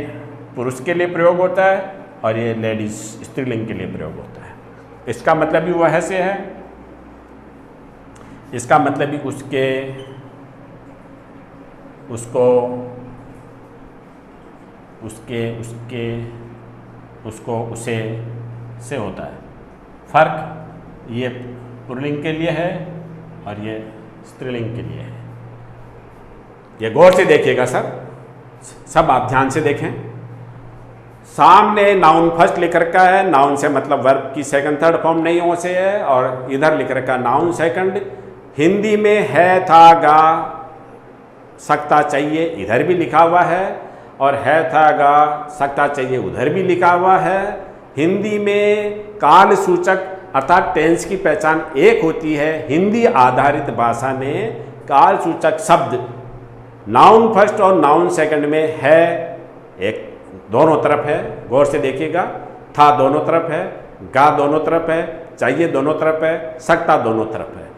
पुरुष के लिए प्रयोग होता है और ये लेडीज स्त्रीलिंग के लिए प्रयोग होता है। इसका मतलब भी वह से है, इसका मतलब भी उसके, उसको, उसके, उसके, उसको, उसे से होता है। फर्क ये पुल्लिंग के लिए है और ये स्त्रीलिंग के लिए है। ये गौर से देखिएगा सर, सब आप ध्यान से देखें। सामने नाउन फर्स्ट लिख रखा है, नाउन से मतलब वर्ब की सेकंड थर्ड फॉर्म नहीं हो से है, और इधर लिख रखा नाउन सेकंड। हिंदी में है था गा सकता चाहिए इधर भी लिखा हुआ है, और है था गा सकता चाहिए उधर भी लिखा हुआ है। हिंदी में काल सूचक अर्थात टेंस की पहचान एक होती है। हिंदी आधारित भाषा में काल सूचक शब्द नाउन फर्स्ट और नाउन सेकंड में है, एक दोनों तरफ है, गौर से देखिएगा। था दोनों तरफ है, गा दोनों तरफ है, चाहिए दोनों तरफ है, सकता दोनों तरफ है।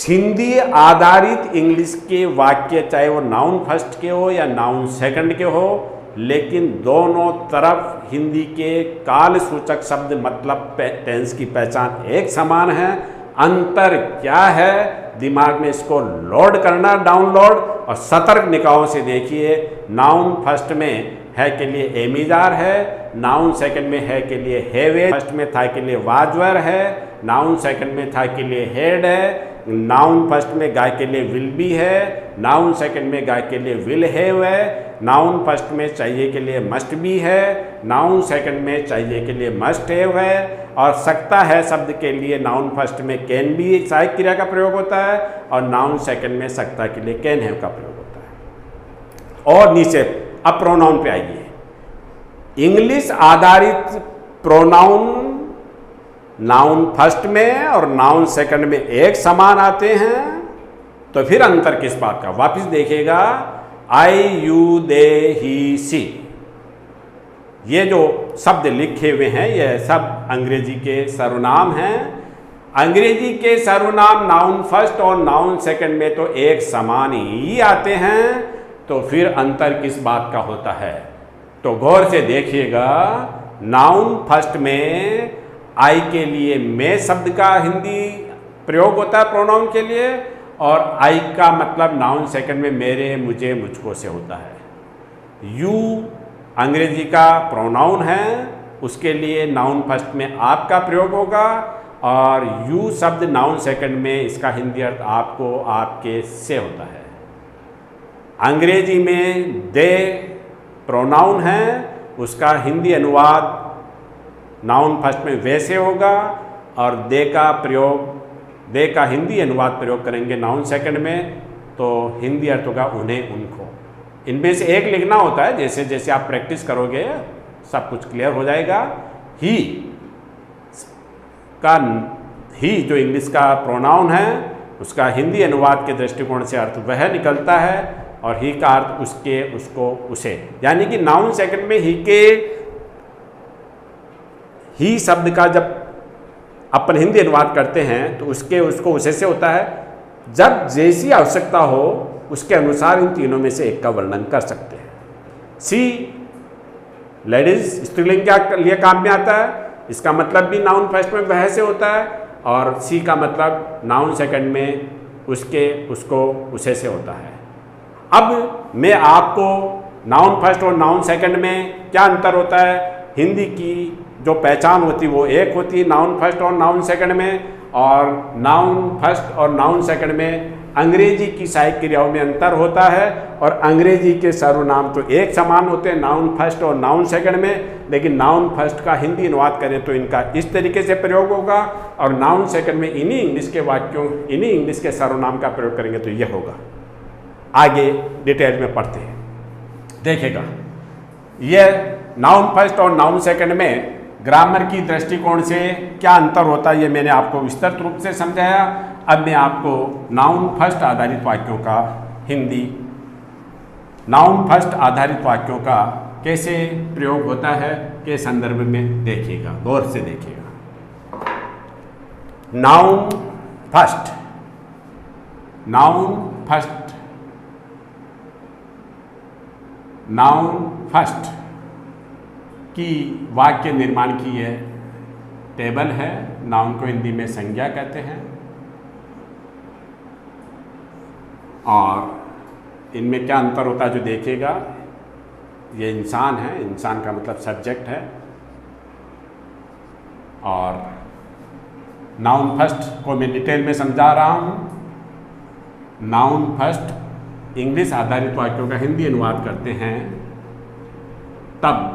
हिंदी आधारित इंग्लिश के वाक्य चाहे वो नाउन फर्स्ट के हो या नाउन सेकंड के हो, लेकिन दोनों तरफ हिंदी के काल सूचक शब्द मतलब टेंस की पहचान एक समान है। अंतर क्या है, दिमाग में इसको लोड करना, डाउनलोड, और सतर्क निगाहों से देखिए। नाउन फर्स्ट में है के लिए एमिजार है, नाउन सेकंड में है के लिए हैवे, फर्स्ट में था के लिए वाजवर है, नाउन सेकंड में था के लिए हेड है, नाउन फर्स्ट में गाय के लिए विल बी है, नाउन सेकंड में गाय के लिए विल हैव है, नाउन फर्स्ट में चाहिए के लिए मस्ट बी है, नाउन सेकंड में चाहिए के लिए मस्ट हैव है, और सकता है शब्द के लिए नाउन फर्स्ट में कैन बी सहायक क्रिया का प्रयोग होता है, और नाउन सेकंड में सकता के लिए कैन हैव का प्रयोग होता है। और नीचे अब प्रोनाउन पे आइए। इंग्लिश आधारित प्रोनाउन नाउन फर्स्ट में और नाउन सेकंड में एक समान आते हैं, तो फिर अंतर किस बात का, वापिस देखिएगा। आई यू दे ही सी, ये जो शब्द लिखे हुए हैं ये सब अंग्रेजी के सर्वनाम हैं। अंग्रेजी के सर्वनाम नाउन फर्स्ट और नाउन सेकंड में तो एक समान ही आते हैं, तो फिर अंतर किस बात का होता है, तो गौर से देखिएगा। नाउन फर्स्ट में आई के लिए मैं शब्द का हिंदी प्रयोग होता है प्रोनाउन के लिए, और आई का मतलब नाउन सेकंड में मेरे, मुझे, मुझको से होता है। यू अंग्रेजी का प्रोनाउन है, उसके लिए नाउन फर्स्ट में आपका प्रयोग होगा, और यू शब्द नाउन सेकंड में इसका हिंदी अर्थ आपको, आपके से होता है। अंग्रेजी में दे प्रोनाउन है, उसका हिंदी अनुवाद नाउन फर्स्ट में वैसे होगा, और दे का प्रयोग, दे का हिंदी अनुवाद प्रयोग करेंगे नाउन सेकंड में, तो हिंदी अर्थ होगा उन्हें, उनको। इनमें से एक लिखना होता है, जैसे जैसे आप प्रैक्टिस करोगे सब कुछ क्लियर हो जाएगा। ही का, ही जो इंग्लिश का प्रोनाउन है उसका हिंदी अनुवाद के दृष्टिकोण से अर्थ वह निकलता है, और ही का अर्थ उसके, उसको, उसे। यानी कि नाउन सेकंड में ही के, ही शब्द का जब अपन हिंदी अनुवाद करते हैं तो उसके, उसको, उसे से होता है। जब जैसी आवश्यकता हो उसके अनुसार इन तीनों में से एक का वर्णन कर सकते हैं। सी लेडीज स्त्रीलिंग के लिए काम में आता है, इसका मतलब भी नाउन फर्स्ट में वह से होता है, और सी का मतलब नाउन सेकंड में उसके, उसको, उसे से होता है। अब मैं आपको नाउन फर्स्ट और नाउन सेकंड में क्या अंतर होता है, हिंदी की जो पहचान होती है वो एक होती है नाउन फर्स्ट और नाउन सेकंड में, और नाउन फर्स्ट और नाउन सेकंड में अंग्रेजी की सहायक क्रियाओं में अंतर होता है, और अंग्रेजी के सर्वनाम तो एक समान होते हैं नाउन फर्स्ट और नाउन सेकंड में, लेकिन नाउन फर्स्ट का हिंदी अनुवाद करें तो इनका इस तरीके से प्रयोग होगा, और नाउन सेकंड में इन्हीं इंग्लिश के वाक्यों, इन्हीं इंग्लिश के सर्वनाम का प्रयोग करेंगे तो यह होगा। आगे डिटेल में पढ़ते हैं, देखिएगा। यह नाउन फर्स्ट और नाउन सेकंड में ग्रामर की दृष्टिकोण से क्या अंतर होता है ये मैंने आपको विस्तृत रूप से समझाया। अब मैं आपको नाउन फर्स्ट आधारित वाक्यों का हिंदी, नाउन फर्स्ट आधारित वाक्यों का कैसे प्रयोग होता है के संदर्भ में देखिएगा, गौर से देखिएगा। Noun first, noun first, noun first की वाक्य निर्माण की यह टेबल है। नाउन को हिंदी में संज्ञा कहते हैं, और इनमें क्या अंतर होता है जो देखिएगा। ये इंसान है, इंसान का मतलब सब्जेक्ट है, और नाउन फर्स्ट को मैं डिटेल में समझा रहा हूँ। नाउन फर्स्ट इंग्लिश आधारित वाक्यों का हिंदी अनुवाद करते हैं, तब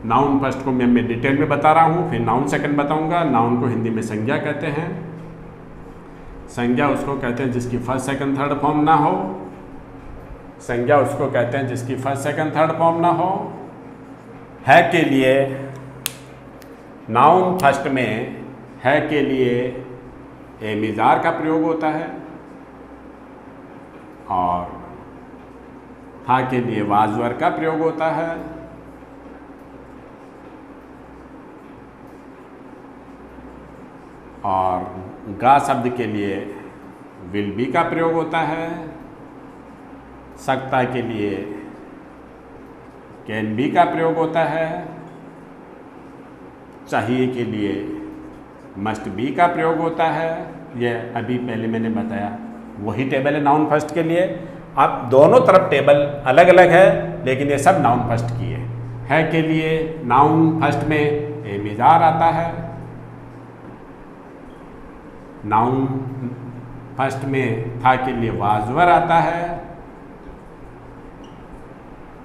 नाउन फर्स्ट को मैं डिटेल में बता रहा हूँ, फिर नाउन सेकंड बताऊँगा। नाउन को हिंदी में संज्ञा कहते हैं। संज्ञा उसको कहते हैं जिसकी फर्स्ट सेकंड थर्ड फॉर्म ना हो। संज्ञा उसको कहते हैं जिसकी फर्स्ट सेकंड थर्ड फॉर्म ना हो। है के लिए नाउन फर्स्ट में है के लिए एमिजार का प्रयोग होता है और था के लिए वाजवर का प्रयोग होता है। और गा शब्द के लिए विल बी का प्रयोग होता है। सकता के लिए कैन बी का प्रयोग होता है। चाहिए के लिए मस्ट बी का प्रयोग होता है। यह अभी पहले मैंने बताया, वही टेबल है नाउन फर्स्ट के लिए। अब दोनों तरफ टेबल अलग अलग है, लेकिन ये सब नाउन फर्स्ट की है के लिए नाउन फर्स्ट में एमिजार आता है। नाउन फर्स्ट में था के लिए वाजवर आता है।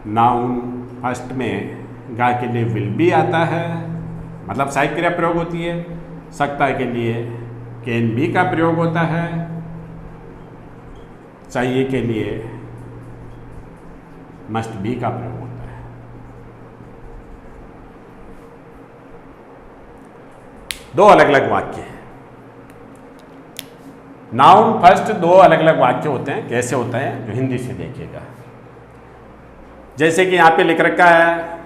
नाउन फर्स्ट में गा के लिए विल बी आता है, मतलब सहायक क्रिया प्रयोग होती है। सकता के लिए कैन बी का प्रयोग होता है। चाहिए के लिए मस्ट बी का प्रयोग होता है। दो अलग अलग वाक्य हैं। नाउन फर्स्ट दो अलग अलग वाक्य होते हैं। कैसे होता है जो हिंदी से देखिएगा। जैसे कि यहाँ पे लिख रखा है,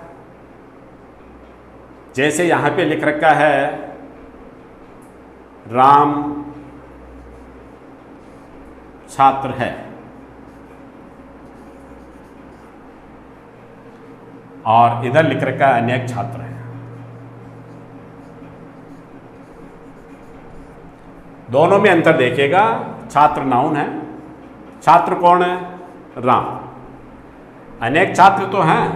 जैसे यहाँ पे लिख रखा है राम छात्र है, और इधर लिख रखा है अनेक छात्र हैं। दोनों में अंतर देखिएगा। छात्र नाउन है, छात्र कौन है? राम। अनेक छात्र तो हैं,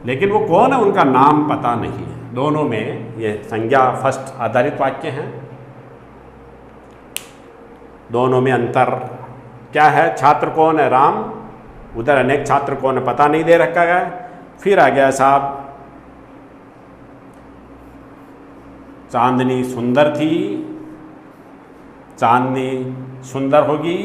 लेकिन वो कौन है उनका नाम पता नहीं है। दोनों में ये संज्ञा फर्स्ट आधारित वाक्य हैं। दोनों में अंतर क्या है? छात्र कौन है? राम। उधर अनेक छात्र कौन है पता नहीं दे रखा है। फिर आ गया साहब, चांदनी सुंदर थी, चांदनी सुंदर होगी।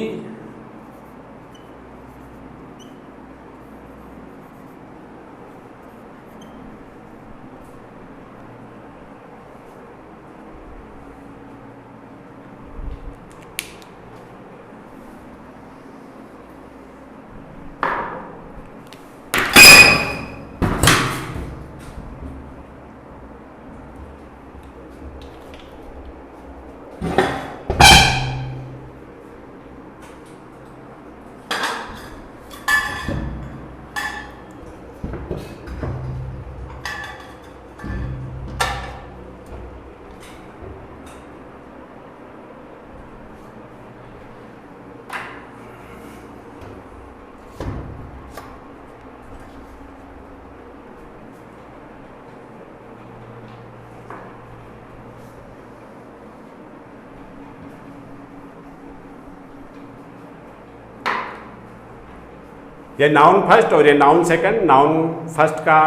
ये नाउन फर्स्ट और ये नाउन सेकंड। नाउन फर्स्ट का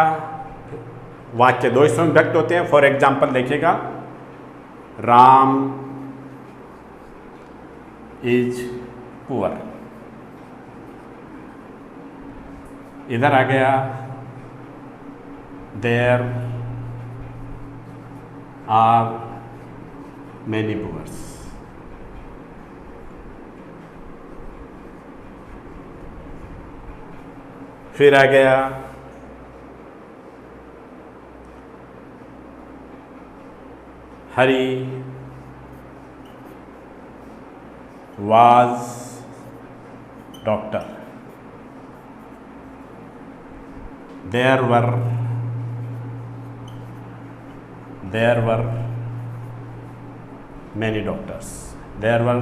वाक्य दो हिस्सों में व्यक्त होते हैं। फॉर एग्जाम्पल देखिएगा, राम इज पुअर। इधर आ गया देयर आर मैनी पुअर्स। फिर आ गया Hari was doctor. There were many doctors. There were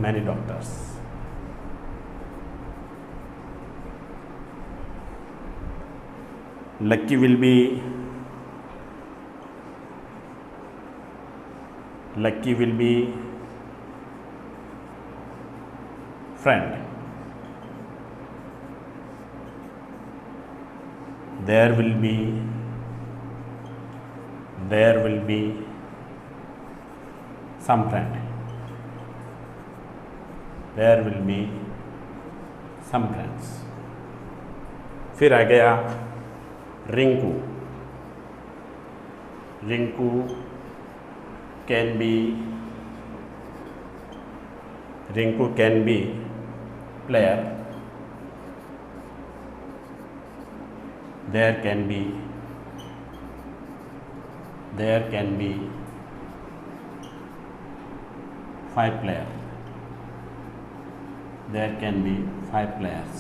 many doctors. Lucky will be Lucky will be friend. There will be some friend. There will be some friends. फिर आ गया Rinku. Rinku can be player. There can be 5 players. There can be 5 players.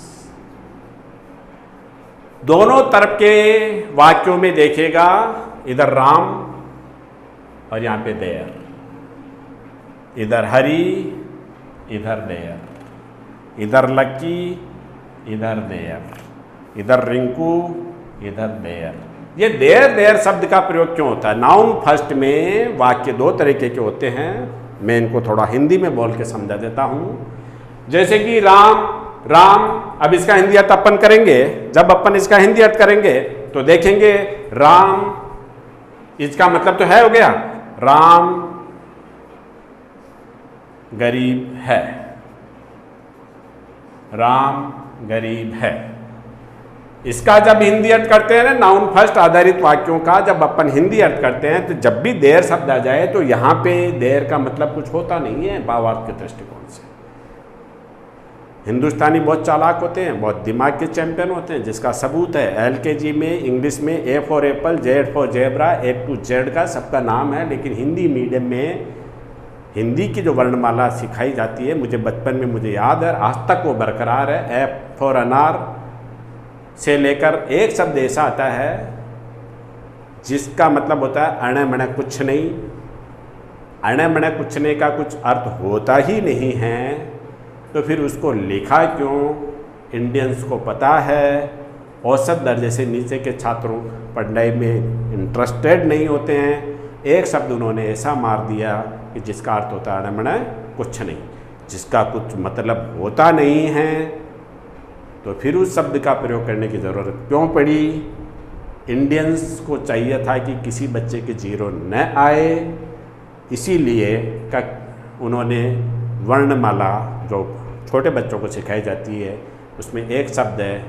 दोनों तरफ के वाक्यों में देखिएगा, इधर राम और यहाँ पे देयर, इधर हरी, इधर देयर, इधर लक्की, इधर देयर, इधर रिंकू, इधर देयर. ये देयर शब्द का प्रयोग क्यों होता है? नाउन फर्स्ट में वाक्य 2 तरीके के होते हैं. मैं इनको थोड़ा हिंदी में बोल के समझा देता हूँ. जैसे कि राम, अब इसका हिंदी अर्थ अपन करेंगे. जब अपन इसका हिंदी अर्थ करेंगे तो देखेंगे राम, इसका मतलब तो है हो गया, राम गरीब है. राम गरीब है. इसका जब हिंदी अर्थ करते हैं ना, नाउन फर्स्ट आधारित वाक्यों का जब अपन हिंदी अर्थ करते हैं तो जब भी देर शब्द आ जाए तो यहाँ पे देर का मतलब कुछ होता नहीं है भावार्थ के दृष्टिकोण से. हिंदुस्तानी बहुत चालाक होते हैं, बहुत दिमाग के चैंपियन होते हैं, जिसका सबूत है LKG में इंग्लिश में A for Apple, Z for zebra, A to Z का सबका नाम है. लेकिन हिंदी मीडियम में हिंदी की जो वर्णमाला सिखाई जाती है, मुझे बचपन में मुझे याद है, आज तक वो बरकरार है. A फॉर अनार से लेकर एक शब्द ऐसा आता है जिसका मतलब होता है अणे मणे कुछ नहीं. अणे मणे कुछ नहीं का कुछ अर्थ होता ही नहीं है, तो फिर उसको लिखा क्यों? इंडियंस को पता है, औसत दर्जे से नीचे के छात्रों पढ़ाई में इंटरेस्टेड नहीं होते हैं. एक शब्द उन्होंने ऐसा मार दिया कि जिसका अर्थ होता है अणे मणे कुछ नहीं, जिसका कुछ मतलब होता नहीं है. तो फिर उस शब्द का प्रयोग करने की ज़रूरत क्यों पड़ी? इंडियंस को चाहिए था कि किसी बच्चे के जीरो न आए, इसीलिए का उन्होंने वर्णमाला जो छोटे बच्चों को सिखाई जाती है उसमें एक शब्द है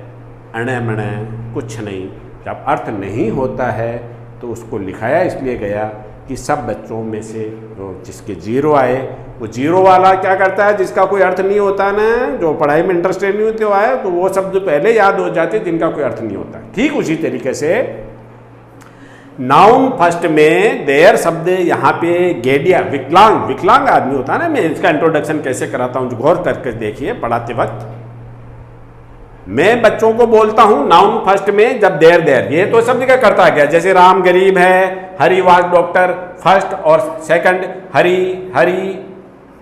अणे मणे कुछ नहीं. जब अर्थ नहीं होता है तो उसको लिखाया इसलिए गया कि सब बच्चों में से जो जिसके जीरो आए, वो जीरो वाला क्या करता है, जिसका कोई अर्थ नहीं होता ना, जो पढ़ाई में इंटरेस्टेड नहीं होते आए, तो वो शब्द पहले याद हो जाते जिनका कोई अर्थ नहीं होता. ठीक उसी तरीके से नाउन फर्स्ट में देयर शब्द यहाँ पे गेडिया, विकलांग आदमी होता है ना. मैं इसका इंट्रोडक्शन कैसे कराता हूँ, जो गौर करके देखिए पढ़ाते वक्त. मैं बच्चों को बोलता हूँ नाउन फर्स्ट में जब देयर, ये तो शब्द का करता गया. जैसे राम गरीब है, हरी वाज डॉक्टर, फर्स्ट और सेकंड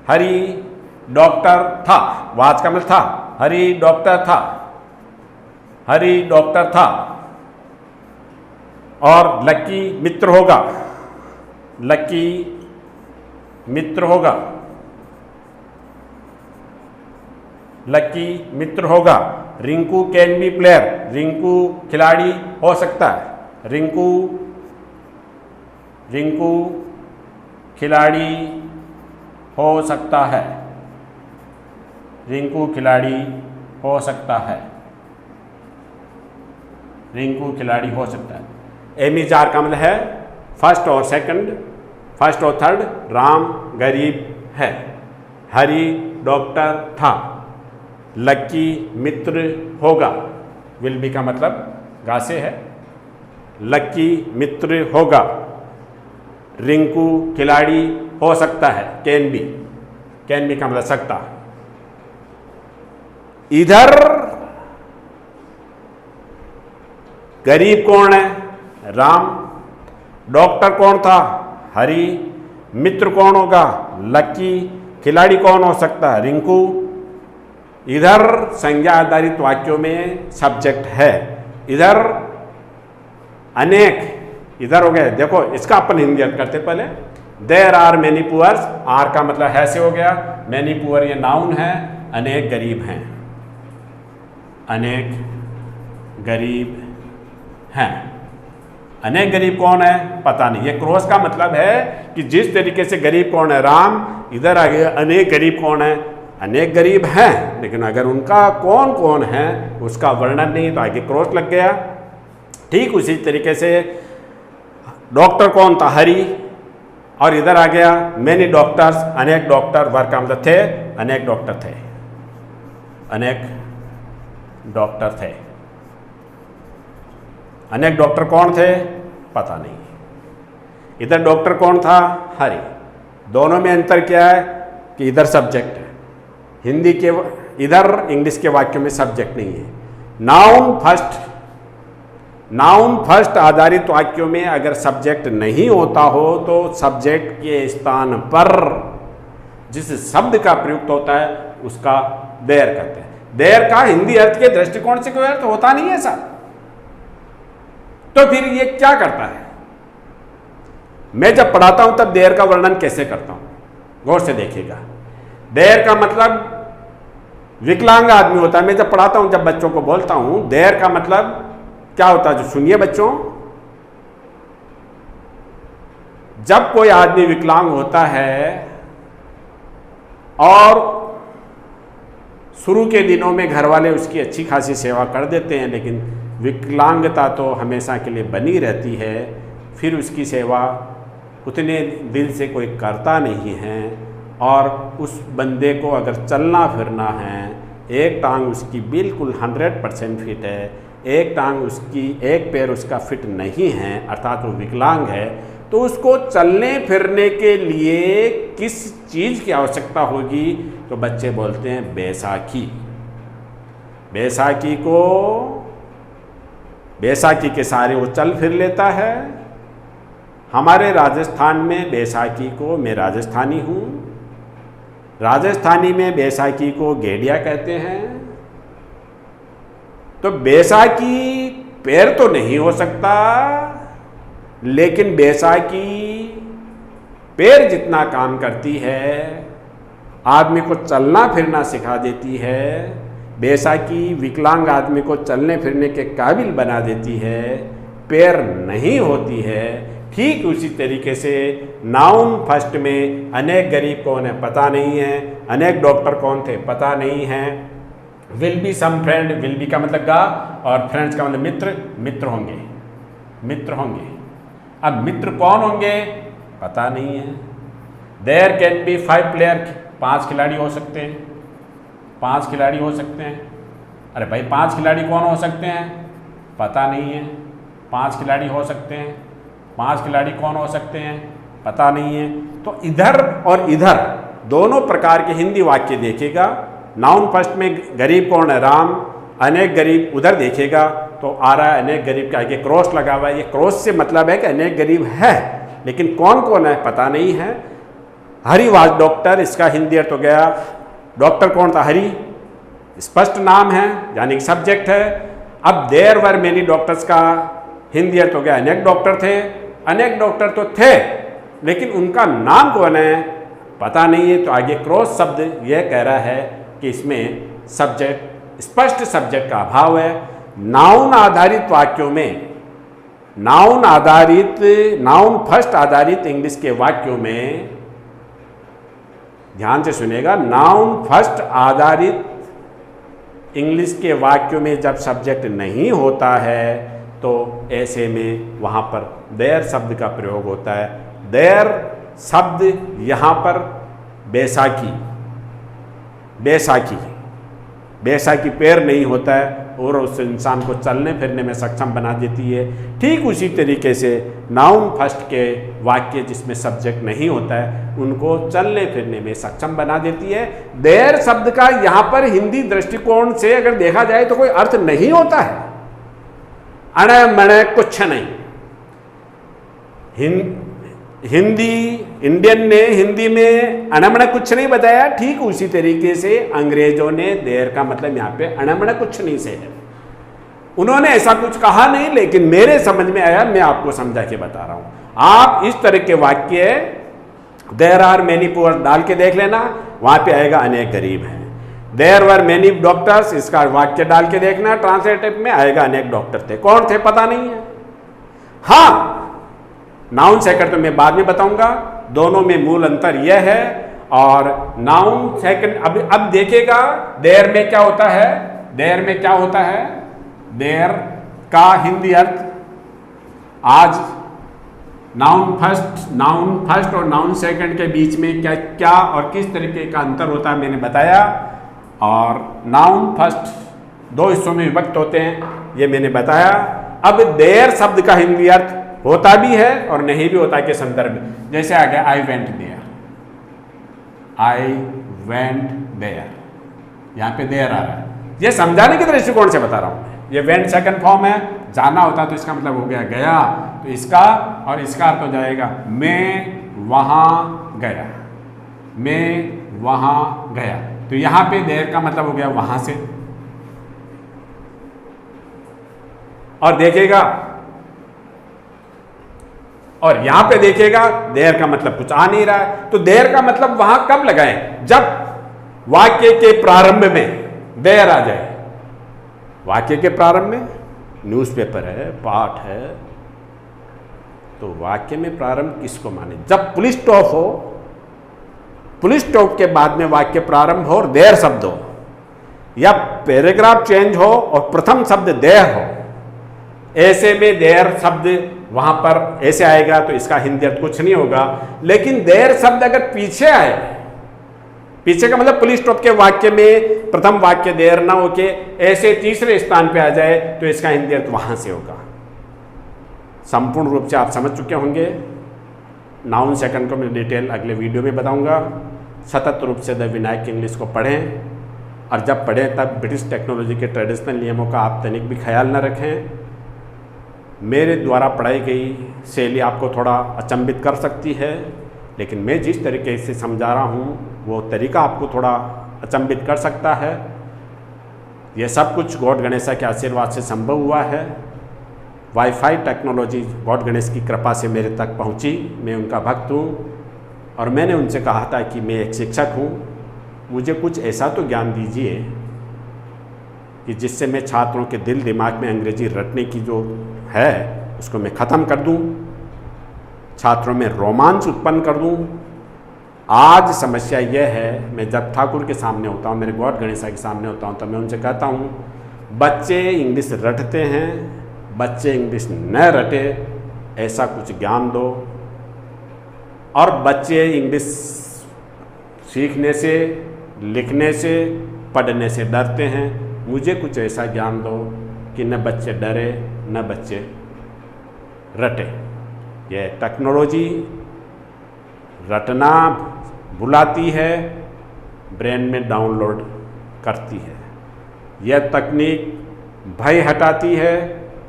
हरी डॉक्टर था, वाज का मतलब था, हरी डॉक्टर था. और लक्की मित्र होगा. Rinku can be player, Rinku खिलाड़ी हो सकता है. रिंकू खिलाड़ी हो सकता है. रिंकू खिलाड़ी हो सकता है. रिंकू खिलाड़ी हो सकता है. एमिजार का मतलब है फर्स्ट और सेकंड, फर्स्ट और थर्ड. राम गरीब है, हरी डॉक्टर था, लक्की मित्र होगा. विल बी का मतलब गा से है. लक्की मित्र होगा. रिंकू खिलाड़ी हो सकता है. कैन बी का मतलब सकता. इधर गरीब कौन है? राम. डॉक्टर कौन था? हरी. मित्र कौन होगा? लक्की. खिलाड़ी कौन हो सकता है? रिंकू. इधर संज्ञा आधारित वाक्यों में सब्जेक्ट है, इधर अनेक, इधर हो गए. देखो इसका अपन हिंदी अर्थ करते पहले. There are many pours, are का मतलब है से हो गया, मैनी पुअर ये नाउन है, अनेक गरीब हैं, अनेक गरीब हैं। अनेक गरीब कौन है पता नहीं। ये क्रॉस का मतलब है कि जिस तरीके से गरीब कौन है राम, इधर आ गया अनेक गरीब कौन है, अनेक गरीब हैं, लेकिन अगर उनका कौन कौन है उसका वर्णन नहीं तो आगे क्रॉस लग गया। ठीक उसी तरीके से डॉक्टर कौन था हरि, और इधर आ गया मेनी डॉक्टर्स, अनेक डॉक्टर, वर्ग का मतलब थे, अनेक डॉक्टर थे, अनेक डॉक्टर थे। अनेक डॉक्टर कौन थे पता नहीं। इधर डॉक्टर कौन था हरि। दोनों में अंतर क्या है कि इधर सब्जेक्ट है, हिंदी के इधर इंग्लिश के वाक्यों में सब्जेक्ट नहीं है। नाउन फर्स्ट आधारित वाक्यों में अगर सब्जेक्ट नहीं होता हो तो सब्जेक्ट के स्थान पर जिस शब्द का प्रयुक्त होता है उसका देयर कहते हैं। देयर का हिंदी अर्थ के दृष्टिकोण से कोई अर्थ होता नहीं है साहब। तो फिर ये क्या करता है? मैं जब पढ़ाता हूं तब देयर का वर्णन कैसे करता हूं, गौर से देखिएगा। देयर का मतलब विकलांग आदमी होता है। मैं जब पढ़ाता हूं, जब बच्चों को बोलता हूं देयर का मतलब क्या होता है, जो सुनिए बच्चों, जब कोई आदमी विकलांग होता है और शुरू के दिनों में घर वाले उसकी अच्छी खासी सेवा कर देते हैं, लेकिन विकलांगता तो हमेशा के लिए बनी रहती है, फिर उसकी सेवा उतने दिल से कोई करता नहीं है, और उस बंदे को अगर चलना फिरना है, एक टांग उसकी बिल्कुल 100% फिट है, एक टांग उसकी, एक पैर उसका फिट नहीं है, अर्थात वो विकलांग है, तो उसको चलने फिरने के लिए किस चीज़ की आवश्यकता होगी? तो बच्चे बोलते हैं बैसाखी। बैसाखी के सहारे वो चल फिर लेता है। हमारे राजस्थान में बैसाखी को, मैं राजस्थानी हूँ, राजस्थानी में बैसाखी को गेड़िया कहते हैं। तो बैसाखी पैर तो नहीं हो सकता, लेकिन बैसाखी पैर जितना काम करती है, आदमी को चलना फिरना सिखा देती है। बैसाखी विकलांग आदमी को चलने फिरने के काबिल बना देती है, पैर नहीं होती है। ठीक उसी तरीके से नाउन फर्स्ट में अनेक गरीब कौन है पता नहीं है, अनेक डॉक्टर कौन थे पता नहीं है, will be some friend, will be का मतलब गा, और फ्रेंड्स का मतलब मित्र, मित्र होंगे। अब मित्र कौन होंगे पता नहीं है। देयर कैन बी 5 प्लेयर, 5 खिलाड़ी हो सकते हैं, 5 खिलाड़ी हो सकते हैं। अरे भाई 5 खिलाड़ी कौन हो सकते हैं पता नहीं है। 5 खिलाड़ी हो सकते हैं, 5 खिलाड़ी कौन हो सकते हैं पता नहीं है। तो इधर और इधर दोनों प्रकार के हिंदी वाक्य देखेगा। नाउन फर्स्ट में गरीब कौन है राम, अनेक गरीब उधर देखेगा तो आ रहा है अनेक गरीब के आगे क्रॉस लगा हुआ है। ये क्रॉस से मतलब है कि अनेक गरीब है, लेकिन कौन कौन है पता नहीं है। हरि वाज डॉक्टर, इसका हिंदी अर्थ हो गया डॉक्टर कौन था हरि, स्पष्ट नाम है यानी कि सब्जेक्ट है। अब देयर वर मेनी डॉक्टर्स का हिंदी अर्थ हो गया अनेक डॉक्टर थे। अनेक डॉक्टर तो थे, लेकिन उनका नाम कौन है पता नहीं है। तो आगे क्रॉस शब्द यह कह रहा है कि इसमें सब्जेक्ट, स्पष्ट सब्जेक्ट का अभाव है। नाउन आधारित वाक्यों में, नाउन फर्स्ट आधारित इंग्लिश के वाक्यों में, ध्यान से सुनेगा, नाउन फर्स्ट आधारित इंग्लिश के वाक्यों में जब सब्जेक्ट नहीं होता है तो ऐसे में वहाँ पर देयर शब्द का प्रयोग होता है। देयर शब्द यहाँ पर बैसाखी पैर नहीं होता है और उस इंसान को चलने फिरने में सक्षम बना देती है। ठीक उसी तरीके से नाउन फर्स्ट के वाक्य जिसमें सब्जेक्ट नहीं होता है उनको चलने फिरने में सक्षम बना देती है। देयर शब्द का यहाँ पर हिंदी दृष्टिकोण से अगर देखा जाए तो कोई अर्थ नहीं होता है, अणे मणे कुछ नहीं। इंडियन ने हिंदी में अणमण कुछ नहीं बताया, ठीक उसी तरीके से अंग्रेजों ने देर का मतलब यहाँ पे अणमण कुछ नहीं से है। उन्होंने ऐसा कुछ कहा नहीं, लेकिन मेरे समझ में आया, मैं आपको समझा के बता रहा हूं। आप इस तरह के वाक्य देयर आर मेनी पुअर डाल के देख लेना, वहां पे आएगा अनेक गरीब हैं। देयर वर मेनी डॉक्टर्स, इसका वाक्य डाल के देखना, ट्रांसलेटिव में आएगा अनेक डॉक्टर थे। कौन थे पता नहीं है। हाँ, नाउन सेकंड तो मैं बाद में बताऊंगा, दोनों में मूल अंतर यह है। और नाउन सेकंड अब देखिएगा देयर में क्या होता है। देयर में क्या होता है, देयर का हिंदी अर्थ आज नाउन फर्स्ट और नाउन सेकंड के बीच में क्या क्या और किस तरीके का अंतर होता है मैंने बताया। और नाउन फर्स्ट दो हिस्सों में विभक्त होते हैं, ये मैंने बताया। अब देयर शब्द का हिंदी अर्थ होता भी है और नहीं भी होता के संदर्भ में, जैसे आ गया I went there, I went there, यहां पे देयर आ रहा है। ये समझाने के दृष्टिकोण से बता रहा हूं। ये वेंट सेकंड फॉर्म है, जाना होता तो इसका मतलब हो गया गया, तो इसका और इसका अर्थ हो जाएगा मैं वहां गया, मैं वहां गया। तो यहां पे देयर का मतलब हो गया वहां से। और देखिएगा, और यहां पे देखिएगा देयर का मतलब कुछ आ नहीं रहा है, तो देयर का मतलब वहां कब लगाएं, जब वाक्य के प्रारंभ में देयर आ जाए। वाक्य के प्रारंभ में न्यूज़पेपर है, पाठ है, तो वाक्य में प्रारंभ किसको माने, जब पुलिस स्टॉप हो, पुलिस स्टॉप के बाद में वाक्य प्रारंभ हो और देयर शब्द हो, या पैराग्राफ चेंज हो और प्रथम शब्द देयर हो, ऐसे में देयर शब्द वहां पर ऐसे आएगा तो इसका हिंदी अर्थ कुछ नहीं होगा। लेकिन देयर शब्द अगर पीछे आए, पीछे का मतलब पुलिस स्टॉप के वाक्य में प्रथम वाक्य देयर ना होके ऐसे तीसरे स्थान पे आ जाए तो इसका हिंदी अर्थ वहां से होगा। संपूर्ण रूप से आप समझ चुके होंगे। नाउन सेकंड को मैं डिटेल अगले वीडियो में बताऊंगा। सतत रूप से द विनायक इंग्लिश को पढ़ें, और जब पढ़ें तब ब्रिटिश टेक्नोलॉजी के ट्रेडिशनल नियमों का आप तनिक भी ख्याल न रखें। मेरे द्वारा पढ़ाई गई शैली आपको थोड़ा अचंभित कर सकती है, लेकिन मैं जिस तरीके से समझा रहा हूँ वो तरीका आपको थोड़ा अचंभित कर सकता है। यह सब कुछ गॉड गणेशा के आशीर्वाद से संभव हुआ है। वाईफाई टेक्नोलॉजी गॉड गणेश की कृपा से मेरे तक पहुँची। मैं उनका भक्त हूँ और मैंने उनसे कहा था कि मैं एक शिक्षक हूँ, मुझे कुछ ऐसा तो ज्ञान दीजिए कि जिससे मैं छात्रों के दिल दिमाग में अंग्रेजी रटने की जो है उसको मैं ख़त्म कर दूं, छात्रों में रोमांच उत्पन्न कर दूं। आज समस्या यह है, मैं जब ठाकुर के सामने होता हूं, मेरे गॉड गणेशा के सामने होता हूं, तो मैं उनसे कहता हूं बच्चे इंग्लिश रटते हैं, बच्चे इंग्लिश न रटे ऐसा कुछ ज्ञान दो। और बच्चे इंग्लिश सीखने से, लिखने से, पढ़ने से डरते हैं, मुझे कुछ ऐसा ज्ञान दो कि न बच्चे डरे न बच्चे रटे। ये टेक्नोलॉजी रटना बुलाती है, ब्रेन में डाउनलोड करती है। यह तकनीक भय हटाती है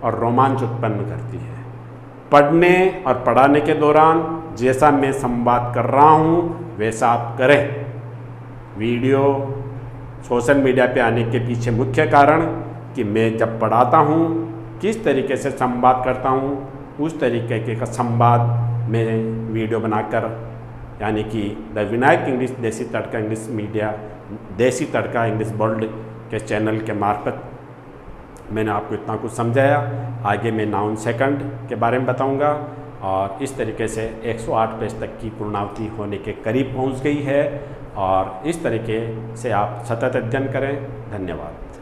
और रोमांच उत्पन्न करती है। पढ़ने और पढ़ाने के दौरान जैसा मैं संवाद कर रहा हूँ वैसा आप करें। वीडियो सोशल मीडिया पे आने के पीछे मुख्य कारण कि मैं जब पढ़ाता हूँ किस तरीके से संवाद करता हूँ, उस तरीके का संवाद मैं वीडियो बनाकर, यानी कि द विनायक इंग्लिश देसी तड़का इंग्लिश मीडिया, देसी तड़का इंग्लिश वर्ल्ड के चैनल के मार्फत मैंने आपको इतना कुछ समझाया। आगे मैं नाउन सेकंड के बारे में बताऊंगा और इस तरीके से 108 पेज तक की पूर्णावधि होने के करीब पहुंच गई है। और इस तरीके से आप सतत अध्ययन करें। धन्यवाद।